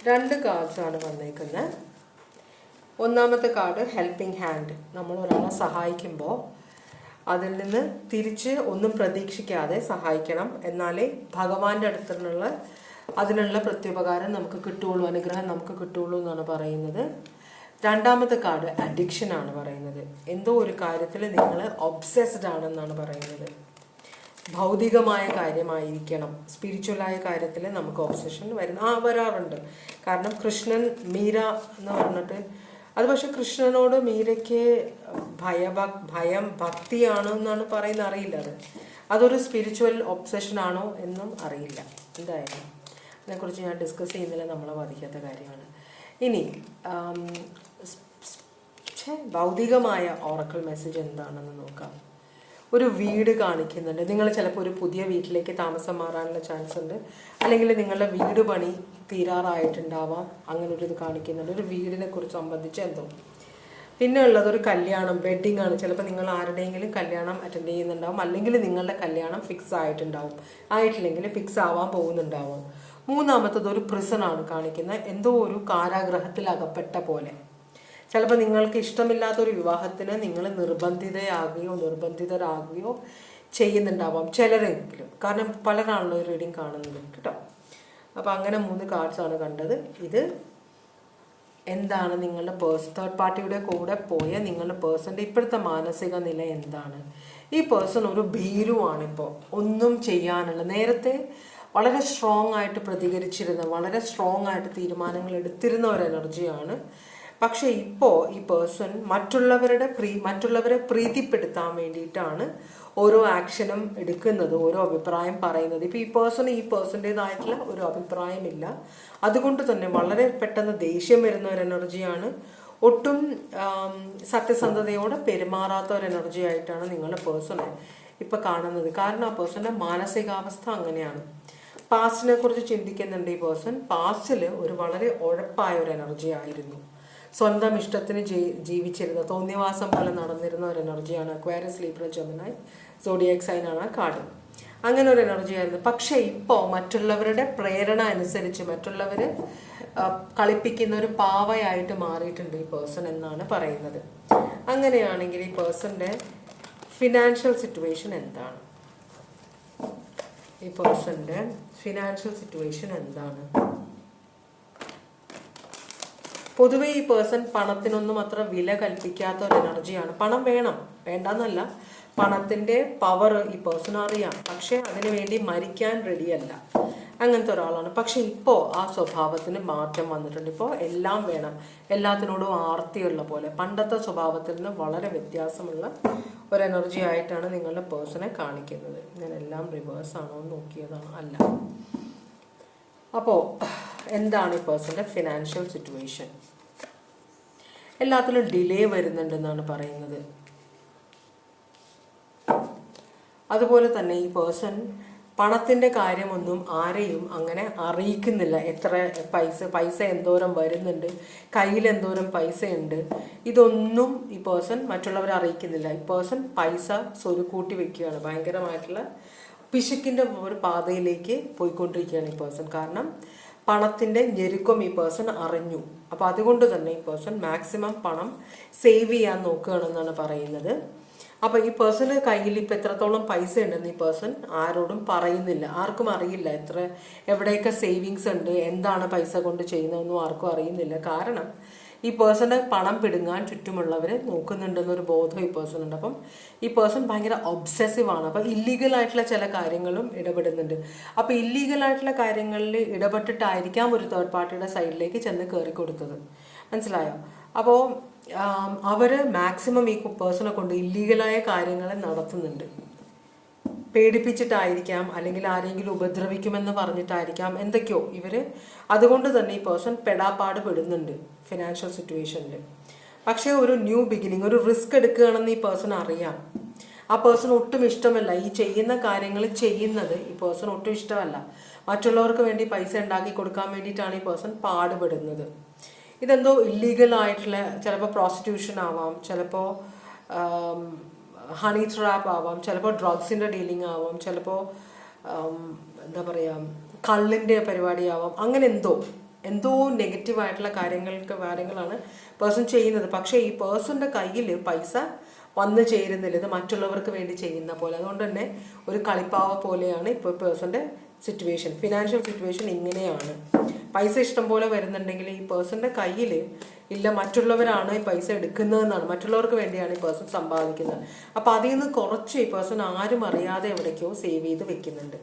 രണ്ട് കാർഡ്സാണ് വന്നേക്കുന്നത്. ഒന്നാമത്തെ കാർഡ് ഹെൽപ്പിംഗ് ഹാൻഡ്. നമ്മൾ ഒരാളെ സഹായിക്കുമ്പോൾ അതിൽ നിന്ന് തിരിച്ച് ഒന്നും പ്രതീക്ഷിക്കാതെ സഹായിക്കണം, എന്നാലേ ഭഗവാന്റെ അടുത്തുള്ള അതിനുള്ള പ്രത്യുപകാരം നമുക്ക് കിട്ടുകയുള്ളൂ, അനുഗ്രഹം നമുക്ക് കിട്ടുകയുള്ളൂ എന്നാണ് പറയുന്നത്. രണ്ടാമത്തെ കാർഡ് അഡിക്ഷനാണ് പറയുന്നത്. എന്തോ ഒരു കാര്യത്തിൽ നിങ്ങൾ ഒബ്സെസ്ഡ് ആണെന്നാണ് പറയുന്നത്. ഭൗതികമായ കാര്യമായിരിക്കണം, സ്പിരിച്വലായ കാര്യത്തിൽ നമുക്ക് ഒബ്സഷൻ വരാറുണ്ട്. കാരണം കൃഷ്ണൻ മീര എന്ന് പറഞ്ഞിട്ട്, അത് പക്ഷെ കൃഷ്ണനോട് മീരയ്ക്ക് ഭയം ഭക്തിയാണോ എന്നാണ് പറയുന്നത്, അറിയില്ല. അതൊരു സ്പിരിച്വൽ ഒബ്സഷനാണോ എന്നും അറിയില്ല. എന്തായാലും അതിനെക്കുറിച്ച് ഞാൻ ഡിസ്കസ് ചെയ്യുന്നില്ല, നമ്മളെ ബാധിക്കാത്ത കാര്യമാണ്. ഇനി ഭൗതികമായ ഓറക്കിൾ മെസ്സേജ് എന്താണെന്ന് നോക്കാം. ഒരു വീട് കാണിക്കുന്നുണ്ട്. നിങ്ങൾ ചിലപ്പോൾ ഒരു പുതിയ വീട്ടിലേക്ക് താമസം മാറാനുള്ള ചാൻസ് ഉണ്ട്, അല്ലെങ്കിൽ നിങ്ങളുടെ വീട് പണി തീരാറായിട്ടുണ്ടാവാം, അങ്ങനെ ഒരു ഇത് കാണിക്കുന്നുണ്ട്. ഒരു വീടിനെ കുറിച്ച് സംബന്ധിച്ച് എന്തോ. പിന്നെ ഉള്ളത് ഒരു കല്യാണം, വെഡ്ഡിങ് ആണ്. ചിലപ്പോൾ നിങ്ങൾ ആരുടെയെങ്കിലും കല്യാണം അറ്റൻഡ് ചെയ്യുന്നുണ്ടാവും, അല്ലെങ്കിൽ നിങ്ങളുടെ കല്യാണം ഫിക്സ് ആയിട്ടുണ്ടാവും, ആയിട്ടില്ലെങ്കിൽ ഫിക്സ് ആവാൻ പോകുന്നുണ്ടാവും. മൂന്നാമത്തത് ഒരു പ്രിസണാണ് കാണിക്കുന്നത്. എന്തോ ഒരു കാരാഗ്രഹത്തിൽ അകപ്പെട്ട പോലെ. ചിലപ്പോൾ നിങ്ങൾക്ക് ഇഷ്ടമില്ലാത്തൊരു വിവാഹത്തിന് നിങ്ങൾ നിർബന്ധിതരാകുകയോ ചെയ്യുന്നുണ്ടാവാം, ചിലരെങ്കിലും. കാരണം പലരാണല്ലോ ഈ റീഡിങ് കാണുന്നത് കേട്ടോ. അപ്പോൾ അങ്ങനെ 3 കാർഡ്സാണ് കണ്ടത്. ഇത് എന്താണ് നിങ്ങളുടെ തേർഡ് പാർട്ടിയുടെ കൂടെ പോയ നിങ്ങളുടെ പേഴ്സൻ്റെ ഇപ്പോഴത്തെ മാനസിക നില എന്താണ്? ഈ പേഴ്സൺ ഒരു ഭീരുവാണിപ്പോൾ, ഒന്നും ചെയ്യാനുള്ള. നേരത്തെ വളരെ സ്ട്രോങ് ആയിട്ട് പ്രതികരിച്ചിരുന്ന, വളരെ സ്ട്രോങ് ആയിട്ട് തീരുമാനങ്ങൾ എടുത്തിരുന്ന ഒരു എനർജിയാണ്. പക്ഷേ ഇപ്പോൾ ഈ പേഴ്സൺ മറ്റുള്ളവരെ പ്രീതിപ്പെടുത്താൻ വേണ്ടിയിട്ടാണ് ഓരോ ആക്ഷനും എടുക്കുന്നത്, ഓരോ അഭിപ്രായം പറയുന്നത്. ഇപ്പോൾ ഈ പേഴ്സൻ്റേതായിട്ടുള്ള ഒരു അഭിപ്രായമില്ല. അതുകൊണ്ട് തന്നെ വളരെ പെട്ടെന്ന് ദേഷ്യം വരുന്ന ഒരു എനർജിയാണ്. ഒട്ടും സത്യസന്ധതയോടെ പെരുമാറാത്ത ഒരു എനർജി ആയിട്ടാണ് നിങ്ങളുടെ പേഴ്സണെ ഇപ്പം കാണുന്നത്. കാരണം ആ പേഴ്സൻ്റെ മാനസികാവസ്ഥ അങ്ങനെയാണ്. പാസ്റ്റിനെ കുറിച്ച് ചിന്തിക്കുന്നുണ്ട് ഈ പേഴ്സൺ. പാസ്റ്റിൽ ഒരു വളരെ ഉഴപ്പായ ഒരു എനർജി ആയിരുന്നു. സ്വന്തം ഇഷ്ടത്തിന് ജീവിച്ചിരുന്ന, തോന്നിയവാസം പോലെ നടന്നിരുന്ന ഒരു എനർജിയാണ്. അക്വാരിയസ്, ലീബ്ര, ജെമിനി, സോഡിയാക് സൈനാണ് ആ കാർഡ്. അങ്ങനെ ഒരു എനർജി ആയിരുന്നു. പക്ഷേ ഇപ്പോൾ മറ്റുള്ളവരുടെ പ്രേരണ അനുസരിച്ച് മറ്റുള്ളവർ കളിപ്പിക്കുന്ന ഒരു പാവയായിട്ട് മാറിയിട്ടുണ്ട് ഈ പേഴ്സൺ എന്നാണ് പറയുന്നത്. അങ്ങനെയാണെങ്കിൽ ഈ പേഴ്സൻ്റെ ഫിനാൻഷ്യൽ സിറ്റുവേഷൻ എന്താണ്? ഈ പേഴ്സൻ്റെ ഫിനാൻഷ്യൽ സിറ്റുവേഷൻ എന്താണ്? പൊതുവെ ഈ പേഴ്സൺ പണത്തിനൊന്നും അത്ര വില കൽപ്പിക്കാത്ത ഒരു എനർജിയാണ്. പണം വേണം, വേണ്ടെന്നല്ല, പണത്തിൻ്റെ പവർ ഈ പേഴ്സൺ അറിയാം, പക്ഷെ അതിനു വേണ്ടി മരിക്കാൻ റെഡിയല്ല, അങ്ങനത്തെ ഒരാളാണ്. പക്ഷെ ഇപ്പോൾ ആ സ്വഭാവത്തിന് മാറ്റം വന്നിട്ടുണ്ട്. ഇപ്പോൾ എല്ലാം വേണം, എല്ലാത്തിനോടും ആർത്തിയുള്ള പോലെ, പണ്ടത്തെ സ്വഭാവത്തിൽ നിന്ന് വളരെ വ്യത്യാസമുള്ള ഒരു എനർജി ആയിട്ടാണ് നിങ്ങളുടെ പേഴ്സണെ കാണിക്കുന്നത്. ഞാൻ എല്ലാം റിവേഴ്സ് ആണോ എന്ന് നോക്കിയതാണ്, അല്ല. അപ്പോൾ എന്താണ് ഈ പേഴ്സൻ്റെ ഫിനാൻഷ്യൽ സിറ്റുവേഷൻ? എല്ലാത്തിലും ഡിലേ വരുന്നുണ്ടെന്നാണ് പറയുന്നത്. അതുപോലെ തന്നെ ഈ പേഴ്സൺ പണത്തിൻ്റെ കാര്യമൊന്നും ആരെയും അങ്ങനെ അറിയിക്കുന്നില്ല. എത്ര പൈസ എന്തോരം വരുന്നുണ്ട്, കയ്യിൽ എന്തോരം പൈസയുണ്ട്, ഇതൊന്നും ഈ പേഴ്സൺ മറ്റുള്ളവരെ അറിയിക്കുന്നില്ല. ഈ പേഴ്സൺ പൈസ സ്വരുക്കൂട്ടി വെക്കുകയാണ്. ഭയങ്കരമായിട്ടുള്ള പിശുക്കിൻ്റെ ഒരു പാതയിലേക്ക് പോയിക്കൊണ്ടിരിക്കുകയാണ് ഈ പേഴ്സൺ. കാരണം പണത്തിൻ്റെ ഞെരുക്കം ഈ പേഴ്സൺ അറിഞ്ഞു. അപ്പോൾ അതുകൊണ്ട് തന്നെ ഈ പേഴ്സൺ മാക്സിമം പണം സേവ് ചെയ്യാൻ നോക്കുകയാണെന്നാണ് പറയുന്നത്. അപ്പോൾ ഈ പേഴ്സൻ്റെ കയ്യിൽ ഇപ്പം എത്രത്തോളം പൈസ ഉണ്ടെന്ന് ഈ പേഴ്സൺ ആരോടും പറയുന്നില്ല. ആർക്കും അറിയില്ല എവിടെയൊക്കെ സേവിങ്സ് ഉണ്ട്, എന്താണ് പൈസ കൊണ്ട് ചെയ്യുന്നതെന്നും ആർക്കും അറിയുന്നില്ല. കാരണം ഈ പേഴ്സൻ്റെ പണം പിടുങ്ങാൻ ചുറ്റുമുള്ളവർ നോക്കുന്നുണ്ടെന്നൊരു ബോധം ഈ പേഴ്സൺ ഉണ്ട്. അപ്പം ഈ പേഴ്സൺ ഭയങ്കര ഒബ്സെസീവ് ആണ്. അപ്പം ഇല്ലീഗലായിട്ടുള്ള ചില കാര്യങ്ങളും ഇടപെടുന്നുണ്ട്. അപ്പോൾ ഇല്ലീഗലായിട്ടുള്ള കാര്യങ്ങളിൽ ഇടപെട്ടിട്ടായിരിക്കാം ഒരു തേർഡ് പാർട്ടിയുടെ സൈഡിലേക്ക് ചെന്ന് കയറി കൊടുത്തത്. മനസ്സിലായോ? അപ്പോൾ അവർ മാക്സിമം ഈ പേഴ്സണെ കൊണ്ട് ഇല്ലീഗലായ കാര്യങ്ങളെ നടത്തുന്നുണ്ട്. പേടിപ്പിച്ചിട്ടായിരിക്കാം, അല്ലെങ്കിൽ ആരെങ്കിലും ഉപദ്രവിക്കുമെന്ന് പറഞ്ഞിട്ടായിരിക്കാം, എന്തൊക്കെയോ ഇവർ. അതുകൊണ്ട് തന്നെ ഈ പേഴ്സൺ പെടാപ്പാട് പെടുന്നുണ്ട് ഫിനാൻഷ്യൽ സിറ്റുവേഷനിൽ. പക്ഷേ ഒരു ന്യൂ ബിഗിനിങ്, ഒരു റിസ്ക് എടുക്കുകയാണെന്ന് ഈ പേഴ്സൺ അറിയാം. ആ പേഴ്സൺ ഒട്ടും ഇഷ്ടമല്ല ഈ ചെയ്യുന്ന കാര്യങ്ങൾ ചെയ്യുന്നത്. ഈ പേഴ്സൺ ഒട്ടും ഇഷ്ടമല്ല. മറ്റുള്ളവർക്ക് വേണ്ടി പൈസ ഉണ്ടാക്കി കൊടുക്കാൻ വേണ്ടിയിട്ടാണ് ഈ പേഴ്സൺ പാടുപെടുന്നത്. ഇതെന്തോ ഇല്ലീഗലായിട്ടുള്ള, ചിലപ്പോൾ പ്രോസ്റ്റിറ്റ്യൂഷൻ ആവാം, ചിലപ്പോൾ ഹണി ട്രാപ്പ് ആവാം, ചിലപ്പോൾ ഡ്രഗ്സിൻ്റെ ഡീലിംഗ് ആവാം, ചിലപ്പോൾ എന്താ പറയുക കള്ളിൻ്റെ പരിപാടിയാവാം. അങ്ങനെ എന്തോ നെഗറ്റീവായിട്ടുള്ള കാര്യങ്ങളാണ് പേഴ്സൺ ചെയ്യുന്നത്. പക്ഷേ ഈ പേഴ്സൻ്റെ കയ്യിൽ പൈസ വന്നു ചേരുന്നില്ല. ഇത് മറ്റുള്ളവർക്ക് വേണ്ടി ചെയ്യുന്ന പോലെ. അതുകൊണ്ട് തന്നെ ഒരു കളിപ്പാവ പോലെയാണ് ഇപ്പോൾ പേഴ്സൻ്റെ സിറ്റുവേഷൻ. ഫിനാൻഷ്യൽ സിറ്റുവേഷൻ ഇങ്ങനെയാണ്. പൈസ ഇഷ്ടം പോലെ വരുന്നുണ്ടെങ്കിൽ ഈ പേഴ്സൻ്റെ കയ്യിൽ ഇല്ല, മറ്റുള്ളവരാണ് ഈ പൈസ എടുക്കുന്നതെന്നാണ്, മറ്റുള്ളവർക്ക് വേണ്ടിയാണ് ഈ പേഴ്സൺ സമ്പാദിക്കുന്നത്. അപ്പോൾ അതിൽ നിന്ന് കുറച്ച് ഈ പേഴ്സൺ ആരും അറിയാതെ എവിടേക്കോ സേവ് ചെയ്ത് വെക്കുന്നുണ്ട്.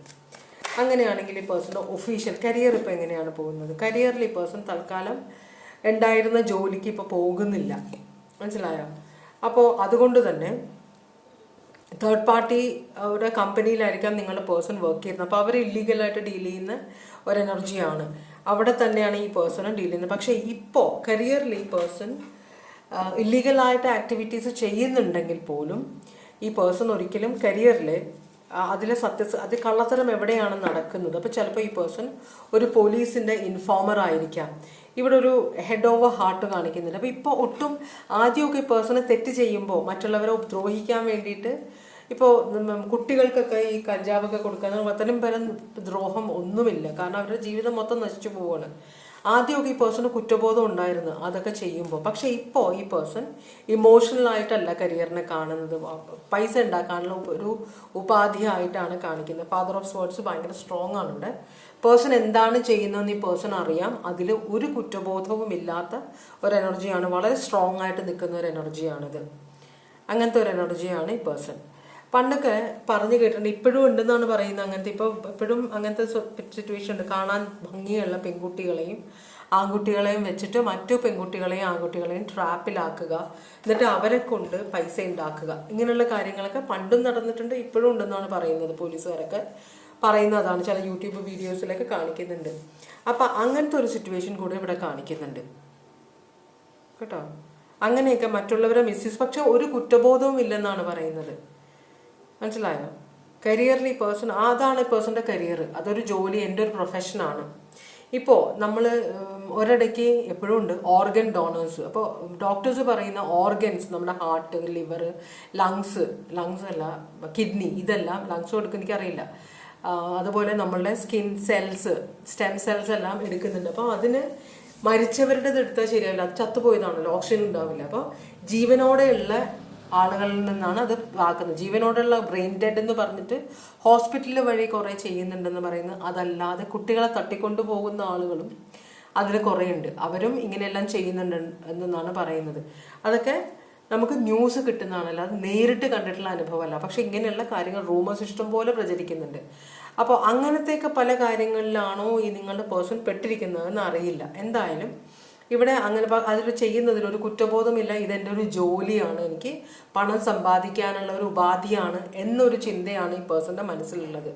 അങ്ങനെയാണെങ്കിൽ ഈ പേഴ്സൻ്റെ ഒഫീഷ്യൽ കരിയർ ഇപ്പോൾ എങ്ങനെയാണ് പോകുന്നത്? കരിയറിൽ ഈ പേഴ്സൺ തൽക്കാലം ഉണ്ടായിരുന്ന ജോലിക്ക് ഇപ്പോൾ പോകുന്നില്ല. മനസ്സിലായോ? അപ്പോൾ അതുകൊണ്ട് തന്നെ തേർഡ് പാർട്ടി ഒരു കമ്പനിയിലായിരിക്കാം നിങ്ങളുടെ പേഴ്സൺ വർക്ക് ചെയ്യുന്നത്. അപ്പോൾ അവർ ഇല്ലീഗലായിട്ട് ഡീൽ ചെയ്യുന്ന ഒരു എനർജിയാണ്. അവിടെ തന്നെയാണ് ഈ പേഴ്സണും ഡീൽ ചെയ്യുന്നത്. പക്ഷേ ഇപ്പോൾ കരിയറിൽ ഈ പേഴ്സൺ ഇല്ലീഗലായിട്ട് ആക്ടിവിറ്റീസ് ചെയ്യുന്നുണ്ടെങ്കിൽ പോലും ഈ പേഴ്സൺ ഒരിക്കലും കരിയറിൽ അത് കള്ളത്തരം എവിടെയാണ് നടക്കുന്നത്. അപ്പോൾ ചിലപ്പോൾ ഈ പേഴ്സൺ ഒരു പോലീസിൻ്റെ ഇൻഫോമർ ആയിരിക്കാം. ഇവിടെ ഒരു ഹെഡ് ഓവർ ഹാർട്ട് കാണിക്കുന്നുണ്ട്. അപ്പോൾ ഇപ്പോൾ ഒട്ടും ആദ്യമൊക്കെ ഈ പേഴ്സണ് തെറ്റ് ചെയ്യുമ്പോൾ മറ്റുള്ളവരെ ദ്രോഹിക്കാൻ വേണ്ടിയിട്ട്, ഇപ്പോൾ കുട്ടികൾക്കൊക്കെ ഈ കഞ്ചാവൊക്കെ കൊടുക്കാൻ അത്തരം പരം ദ്രോഹം ഒന്നുമില്ല. കാരണം അവരുടെ ജീവിതം മൊത്തം നശിച്ചു പോവുകയാണ്. ആദ്യമൊക്കെ ഈ പേഴ്സണ് കുറ്റബോധം ഉണ്ടായിരുന്നു അതൊക്കെ ചെയ്യുമ്പോൾ. പക്ഷേ ഇപ്പോൾ ഈ പേഴ്സൺ ഇമോഷണലായിട്ടല്ല കരിയറിനെ കാണുന്നത്, പൈസ ഉണ്ടാക്കാനുള്ള ഒരു ഉപാധിയായിട്ടാണ് കാണിക്കുന്നത്. ഫാദർ ഓഫ് സ്വേർഡ്സ് ഭയങ്കര സ്ട്രോങ് ആണ് ഇവിടെ. പേഴ്സൺ എന്താണ് ചെയ്യുന്നതെന്ന് ഈ പേഴ്സൺ അറിയാം. അതിൽ ഒരു കുറ്റബോധവും ഇല്ലാത്ത ഒരു എനർജിയാണ്, വളരെ സ്ട്രോങ് ആയിട്ട് നിൽക്കുന്ന ഒരു എനർജിയാണിത്. അങ്ങനത്തെ ഒരു എനർജിയാണ് ഈ പേഴ്സൺ. പണ്ടൊക്കെ പറഞ്ഞു കേട്ടിട്ടുണ്ട്, ഇപ്പോഴും ഉണ്ടെന്നാണ് പറയുന്നത്. അങ്ങനത്തെ ഇപ്പോൾ ഇപ്പോഴും അങ്ങനത്തെ സിറ്റുവേഷൻ ഉണ്ട്. കാണാൻ ഭംഗിയുള്ള പെൺകുട്ടികളെയും ആൺകുട്ടികളെയും വെച്ചിട്ട് മറ്റു പെൺകുട്ടികളെയും ആൺകുട്ടികളെയും ട്രാപ്പിലാക്കുക, എന്നിട്ട് അവരെ കൊണ്ട് പൈസ ഉണ്ടാക്കുക. ഇങ്ങനെയുള്ള കാര്യങ്ങളൊക്കെ പണ്ടും നടന്നിട്ടുണ്ട്, ഇപ്പോഴും ഉണ്ടെന്നാണ് പറയുന്നത്. പോലീസുകാരൊക്കെ പറയുന്നതാണ്, ചില യൂട്യൂബ് വീഡിയോസിലൊക്കെ കാണിക്കുന്നുണ്ട്. അപ്പം അങ്ങനത്തെ ഒരു സിറ്റുവേഷൻ കൂടെ ഇവിടെ കാണിക്കുന്നുണ്ട് കേട്ടോ. അങ്ങനെയൊക്കെ മറ്റുള്ളവരെ മിസ്യൂസ്, പക്ഷെ ഒരു കുറ്റബോധവും ഇല്ലെന്നാണ് പറയുന്നത്. മനസ്സിലായോ? കരിയറിൽ ഈ പേഴ്സൺ, അതാണ് ഈ പേഴ്സൻ്റെ കരിയർ. അതൊരു ജോലി, എൻ്റെ ഒരു പ്രൊഫഷനാണ്. ഇപ്പോൾ നമ്മൾ ഒരിടയ്ക്ക് എപ്പോഴും ഉണ്ട് ഓർഗൻ ഡോണേഴ്സ്. അപ്പോൾ ഡോക്ടേഴ്സ് പറയുന്ന ഓർഗൻസ് നമ്മുടെ ഹാർട്ട്, ലിവർ, ലങ്സ് അല്ല കിഡ്നി, ഇതെല്ലാം ലങ്സ് കൊടുക്കും എനിക്കറിയില്ല. അതുപോലെ നമ്മളുടെ സ്കിൻ സെൽസ്, സ്റ്റെം സെൽസ് എല്ലാം എടുക്കുന്നുണ്ട്. അപ്പോൾ അതിന് മരിച്ചവരുടെ എടുത്താൽ ശരിയല്ല, അത് ചത്തുപോയതാണല്ലോ, ഓക്സിജൻ ഉണ്ടാവില്ല. അപ്പോൾ ജീവനോടെയുള്ള ആളുകളിൽ നിന്നാണ് അത് ആക്കുന്നത്. ജീവനോടുള്ള ബ്രെയിൻ ഡെഡ് എന്ന് പറഞ്ഞിട്ട് ഹോസ്പിറ്റൽ വഴി കുറേ ചെയ്യുന്നുണ്ടെന്ന് പറയുന്നത്. അതല്ലാതെ കുട്ടികളെ തട്ടിക്കൊണ്ടു പോകുന്ന ആളുകളും അതിൽ കുറേ ഉണ്ട്. അവരും ഇങ്ങനെയെല്ലാം ചെയ്യുന്നുണ്ട് എന്നാണ് പറയുന്നത്. അതൊക്കെ നമുക്ക് ന്യൂസ് കിട്ടുന്നതാണല്ലോ, അത് നേരിട്ട് കണ്ടിട്ടുള്ള അനുഭവമല്ല. പക്ഷെ ഇങ്ങനെയുള്ള കാര്യങ്ങൾ റൂമേഴ്സ് ഇഷ്ടം പോലെ പ്രചരിക്കുന്നുണ്ട്. അപ്പോൾ അങ്ങനത്തെയൊക്കെ പല കാര്യങ്ങളിലാണോ ഈ നിങ്ങളുടെ പേഴ്സൺ പെട്ടിരിക്കുന്നതെന്ന് അറിയില്ല. എന്തായാലും ഇവിടെ അങ്ങനെ അതിൽ ചെയ്യുന്നതിൽ ഒരു കുറ്റബോധമില്ല. ഇതെൻ്റെ ഒരു ജോലിയാണ്, എനിക്ക് പണം സമ്പാദിക്കാനുള്ള ഒരു ഉപാധിയാണ് എന്നൊരു ചിന്തയാണ് ഈ പേഴ്സൻ്റെ മനസ്സിലുള്ളത്.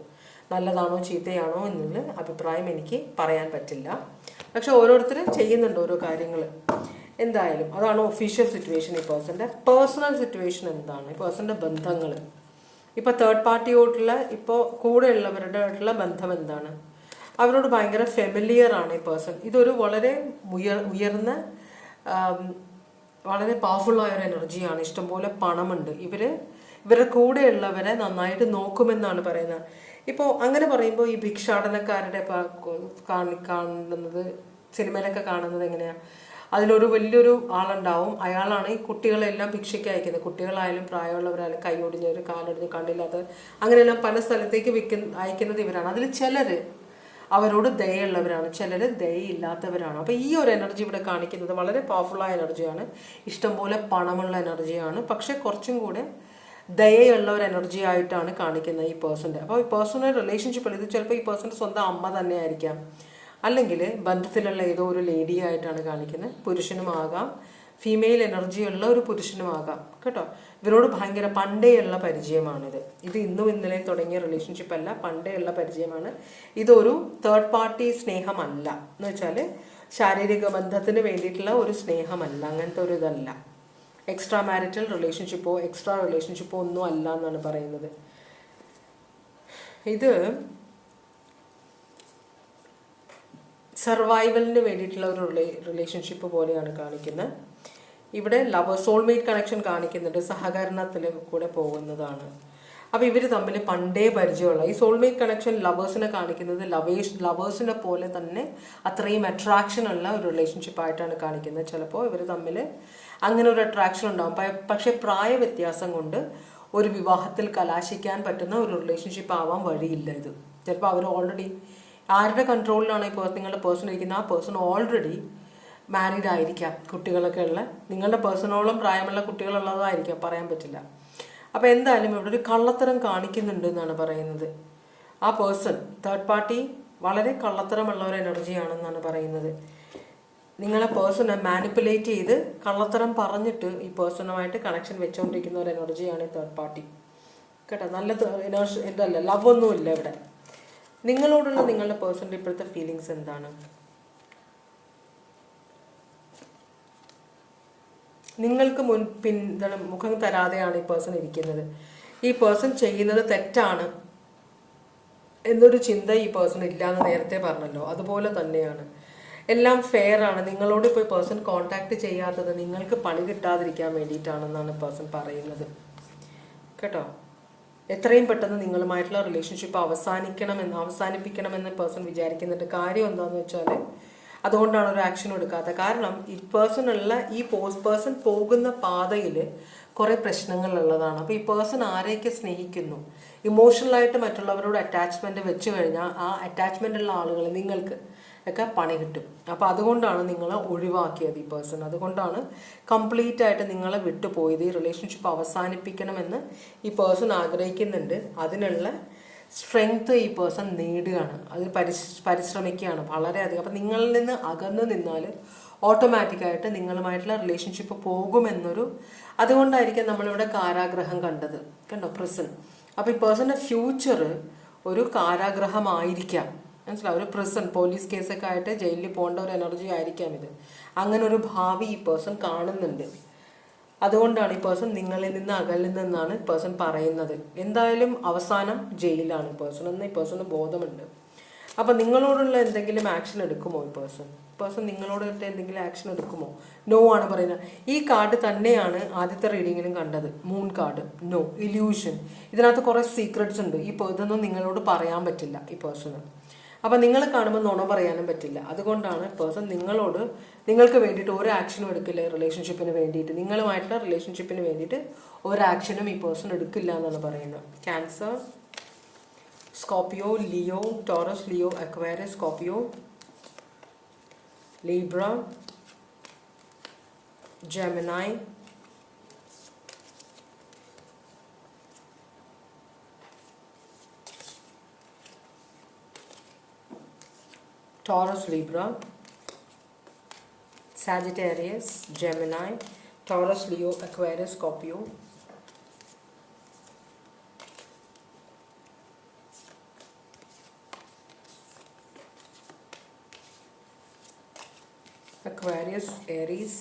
നല്ലതാണോ ചീത്തയാണോ എന്നുള്ള അഭിപ്രായം എനിക്ക് പറയാൻ പറ്റില്ല. പക്ഷെ ഓരോരുത്തരും ചെയ്യുന്നുണ്ട് ഓരോ കാര്യങ്ങൾ. എന്തായാലും അതാണ് ഒഫീഷ്യൽ സിറ്റുവേഷൻ. ഈ പേഴ്സൻ്റെ പേഴ്സണൽ സിറ്റുവേഷൻ എന്താണ്, ഈ പേഴ്സൻ്റെ ബന്ധങ്ങൾ, ഇപ്പോൾ തേർഡ് പാർട്ടിയോട്ടുള്ള ഇപ്പോൾ കൂടെ ഉള്ളവരുടെ ആയിട്ടുള്ള ബന്ധം എന്താണ്, അവരോട് ഭയങ്കര ഫെമിലിയർ ആണ് ഈ പേഴ്സൺ. ഇതൊരു വളരെ ഉയർന്ന വളരെ പവർഫുള്ളായ ഒരു എനർജിയാണ്. ഇഷ്ടംപോലെ പണമുണ്ട്. ഇവരുടെ കൂടെയുള്ളവരെ നന്നായിട്ട് നോക്കുമെന്നാണ് പറയുന്നത്. ഇപ്പോൾ അങ്ങനെ പറയുമ്പോൾ ഈ ഭിക്ഷാടനക്കാരുടെ കാണുന്നത്, സിനിമയിലൊക്കെ കാണുന്നത് എങ്ങനെയാണ്, അതിലൊരു വലിയൊരു ആളുണ്ടാവും, അയാളാണ് ഈ കുട്ടികളെല്ലാം ഭിക്ഷയ്ക്ക് അയക്കുന്നത്. കുട്ടികളായാലും പ്രായമുള്ളവരായാലും, കൈയൊടിഞ്ഞവർ, കാലൊടിഞ്ഞ്, കണ്ടില്ലാത്ത, അങ്ങനെയെല്ലാം പല സ്ഥലത്തേക്ക് അയക്കുന്നത് ഇവരാണ്. അതിൽ ചിലർ അവരോട് ദയുള്ളവരാണ്, ചിലർ ദയയില്ലാത്തവരാണ്. അപ്പോൾ ഈ ഒരു എനർജി ഇവിടെ കാണിക്കുന്നത് വളരെ പവർഫുള്ളായ എനർജിയാണ്, ഇഷ്ടംപോലെ പണമുള്ള എനർജിയാണ്. പക്ഷെ കുറച്ചും കൂടെ ദയയുള്ള ഒരു എനർജി ആയിട്ടാണ് കാണിക്കുന്നത് ഈ പേഴ്സൻ്റെ. അപ്പോൾ ഈ പേഴ്സണൽ റിലേഷൻഷിപ്പിൽ ഇത് ചിലപ്പോൾ ഈ പേഴ്സൻ്റെ സ്വന്തം അമ്മ തന്നെ ആയിരിക്കാം, അല്ലെങ്കിൽ ബന്ധത്തിലുള്ള ഏതോ ഒരു ലേഡി ആയിട്ടാണ് കാണിക്കുന്നത്. പുരുഷനുമാകാം, ഫീമെയിൽ എനർജിയുള്ള ഒരു പുരുഷനുമാകാം കേട്ടോ. ഇവരോട് ഭയങ്കര പണ്ടേയുള്ള പരിചയമാണിത്. ഇത് ഇന്നും ഇന്നലെ തുടങ്ങിയ റിലേഷൻഷിപ്പ് അല്ല, പണ്ടേയുള്ള പരിചയമാണ്. ഇതൊരു തേർഡ് പാർട്ടി സ്നേഹമല്ല, എന്ന് വെച്ചാൽ ശാരീരിക ബന്ധത്തിന് വേണ്ടിയിട്ടുള്ള ഒരു സ്നേഹമല്ല, അങ്ങനത്തെ ഒരു ഇതല്ല. എക്സ്ട്രാ മാരിറ്റൽ റിലേഷൻഷിപ്പോ എക്സ്ട്രാ റിലേഷൻഷിപ്പോ ഒന്നും അല്ല എന്നാണ് പറയുന്നത്. ഇത് സർവൈവലിന് വേണ്ടിയിട്ടുള്ള ഒരു റിലേഷൻഷിപ്പ് പോലെയാണ് കാണിക്കുന്നത്. ഇവിടെ സോൾമേറ്റ് കണക്ഷൻ കാണിക്കുന്നുണ്ട്, സഹകരണത്തിൽ കൂടെ പോകുന്നതാണ്. അപ്പോൾ ഇവർ തമ്മിൽ പണ്ടേ പരിചയമുള്ള ഈ സോൾമേറ്റ് കണക്ഷൻ ലവേഴ്സിനെ കാണിക്കുന്നത് ലവേഴ്സിനെ പോലെ തന്നെ അത്രയും അട്രാക്ഷൻ ഉള്ള ഒരു റിലേഷൻഷിപ്പായിട്ടാണ് കാണിക്കുന്നത്. ചിലപ്പോൾ ഇവർ തമ്മിൽ അങ്ങനെ ഒരു അട്രാക്ഷൻ ഉണ്ടാകും. പക്ഷേ പ്രായ വ്യത്യാസം കൊണ്ട് ഒരു വിവാഹത്തിൽ കലാശിക്കാൻ പറ്റുന്ന ഒരു റിലേഷൻഷിപ്പ് ആവാൻ വഴിയില്ല. ഇത് ചിലപ്പോൾ അവർ ഓൾറെഡി ആരുടെ കൺട്രോളിലാണ് ഇപ്പോൾ നിങ്ങളുടെ പേഴ്സൺ ഇരിക്കുന്നത്, ആ പേഴ്സൺ ഓൾറെഡി മാരീഡ് ആയിരിക്കാം, കുട്ടികളൊക്കെ ഉള്ള, നിങ്ങളുടെ പേഴ്സണോളം പ്രായമുള്ള കുട്ടികളുള്ളതായിരിക്കാം, പറയാൻ പറ്റില്ല. അപ്പോൾ എന്തായാലും ഇവിടെ ഒരു കള്ളത്തരം കാണിക്കുന്നുണ്ട് എന്നാണ് പറയുന്നത്. ആ പേഴ്സൺ തേർഡ് പാർട്ടി വളരെ കള്ളത്തരമുള്ള ഒരു എനർജിയാണെന്നാണ് പറയുന്നത്. നിങ്ങളെ പേഴ്സണെ മാനിപ്പുലേറ്റ് ചെയ്ത് കള്ളത്തരം പറഞ്ഞിട്ട് ഈ പേഴ്സണുമായിട്ട് കണക്ഷൻ വെച്ചുകൊണ്ടിരിക്കുന്ന ഒരു എനർജിയാണ് ഈ തേർഡ് പാർട്ടി കേട്ടോ. നല്ല എനർജി ഇതല്ല, ലവ് ഒന്നുമില്ല ഇവിടെ. നിങ്ങളോടുള്ള നിങ്ങളുടെ പേഴ്സണിൻ്റെ ഇപ്പോഴത്തെ ഫീലിങ്സ് എന്താണ്? നിങ്ങൾക്ക് മുഖം തരാതെയാണ് ഈ പേഴ്സൺ ഇരിക്കുന്നത്. ഈ പേഴ്സൺ ചെയ്യുന്നത് തെറ്റാണ് എന്നൊരു ചിന്ത ഈ പേഴ്സൺ ഇല്ലാന്ന് നേരത്തെ പറഞ്ഞല്ലോ, അതുപോലെ തന്നെയാണ്. എല്ലാം ഫെയർ ആണ്. നിങ്ങളോട് ഇപ്പോൾ പേഴ്സൺ കോണ്ടാക്ട് ചെയ്യാത്തത് നിങ്ങൾക്ക് പണി കിട്ടാതിരിക്കാൻ വേണ്ടിയിട്ടാണെന്നാണ് പേഴ്സൺ പറയുന്നത് കേട്ടോ. എത്രയും പെട്ടെന്ന് നിങ്ങളുമായിട്ടുള്ള റിലേഷൻഷിപ്പ് അവസാനിപ്പിക്കണമെന്ന് പേഴ്സൺ വിചാരിക്കുന്നുണ്ട്. കാര്യം എന്താണെന്ന് വെച്ചാൽ അതുകൊണ്ടാണ് ഒരു ആക്ഷൻ എടുക്കാത്തത്. കാരണം ഈ പേഴ്സൺ പോകുന്ന പാതയിൽ കുറേ പ്രശ്നങ്ങളുള്ളതാണ്. അപ്പോൾ ഈ പേഴ്സൺ ആരെയൊക്കെ സ്നേഹിക്കുന്നു, ഇമോഷണലായിട്ട് മറ്റുള്ളവരോട് അറ്റാച്ച്മെൻറ്റ് വെച്ച് കഴിഞ്ഞാൽ ആ അറ്റാച്ച്മെൻ്റ് ഉള്ള ആളുകൾ നിങ്ങൾക്ക് ഒക്കെ പണി കിട്ടും. അപ്പോൾ അതുകൊണ്ടാണ് നിങ്ങളെ ഒഴിവാക്കിയത് ഈ പേഴ്സൺ. അതുകൊണ്ടാണ് കംപ്ലീറ്റ് ആയിട്ട് നിങ്ങളെ വിട്ടുപോയത്. ഈ റിലേഷൻഷിപ്പ് അവസാനിപ്പിക്കണമെന്ന് ഈ പേഴ്സൺ ആഗ്രഹിക്കുന്നുണ്ട്. അതിനുള്ള സ്ട്രെങ്ത് ഈ പേഴ്സൺ നേടുകയാണ്, അതിൽ പരിശ്രമിക്കുകയാണ് വളരെയധികം. അപ്പം നിങ്ങളിൽ നിന്ന് അകന്ന് നിന്നാൽ ഓട്ടോമാറ്റിക്കായിട്ട് നിങ്ങളുമായിട്ടുള്ള റിലേഷൻഷിപ്പ് പോകുമെന്നൊരു, അതുകൊണ്ടായിരിക്കും നമ്മളിവിടെ കാരാഗ്രഹം കണ്ടത് കണ്ടോ, പ്രിസൺ. അപ്പോൾ ഈ പേഴ്സൻ്റെ ഫ്യൂച്ചർ ഒരു കാരാഗ്രഹമായിരിക്കാം, മനസ്സിലാവും. ഒരു പ്രിസൺ, പോലീസ് കേസൊക്കെ ആയിട്ട് ജയിലിൽ പോകേണ്ട ഒരു എനർജി ആയിരിക്കാം ഇത്. അങ്ങനെ ഒരു ഭാവി ഈ പേഴ്സൺ കാണുന്നുണ്ട്. അതുകൊണ്ടാണ് ഈ പേഴ്സൺ നിങ്ങളിൽ നിന്ന് അകലിൽ നിന്നാണ് പേഴ്സൺ പറയുന്നത്. എന്തായാലും അവസാനം ജയിലാണ് പേഴ്സൺ എന്ന് ഈ പേഴ്സണ് ബോധമുണ്ട്. അപ്പം നിങ്ങളോടുള്ള എന്തെങ്കിലും ആക്ഷൻ എടുക്കുമോ ഈ പേഴ്സൺ നിങ്ങളോട് എന്തെങ്കിലും ആക്ഷൻ എടുക്കുമോ? നോ ആണ് പറയുന്നത്. ഈ കാർഡ് തന്നെയാണ് ആദ്യത്തെ റീഡിങ്ങിലും കണ്ടത്, മൂൺ കാർഡ്. No, illusion. ഇതിനകത്ത് കുറേ സീക്രട്സ് ഉണ്ട്. ഇതൊന്നും നിങ്ങളോട് പറയാൻ പറ്റില്ല ഈ പേഴ്സണ്. അപ്പം നിങ്ങൾ കാണുമ്പോൾ നുണ പറയാനും പറ്റില്ല. അതുകൊണ്ടാണ് പേഴ്സൺ നിങ്ങൾക്ക് വേണ്ടിയിട്ട് ഒരു ആക്ഷനും എടുക്കില്ല. റിലേഷൻഷിപ്പിന് വേണ്ടിയിട്ട്, നിങ്ങളുമായിട്ടുള്ള റിലേഷൻഷിപ്പിന് വേണ്ടിയിട്ട് ഒരു ആക്ഷനും ഈ പേഴ്സൺ എടുക്കില്ല എന്നാണ് പറയുന്നത്. Cancer, Scorpio, Leo, Taurus, Leo, Aquarius, Scorpio, Libra, Gemini, Taurus, Libra, Sagittarius, Gemini, Taurus, Leo, Aquarius, Scorpio, Aquarius, Aries,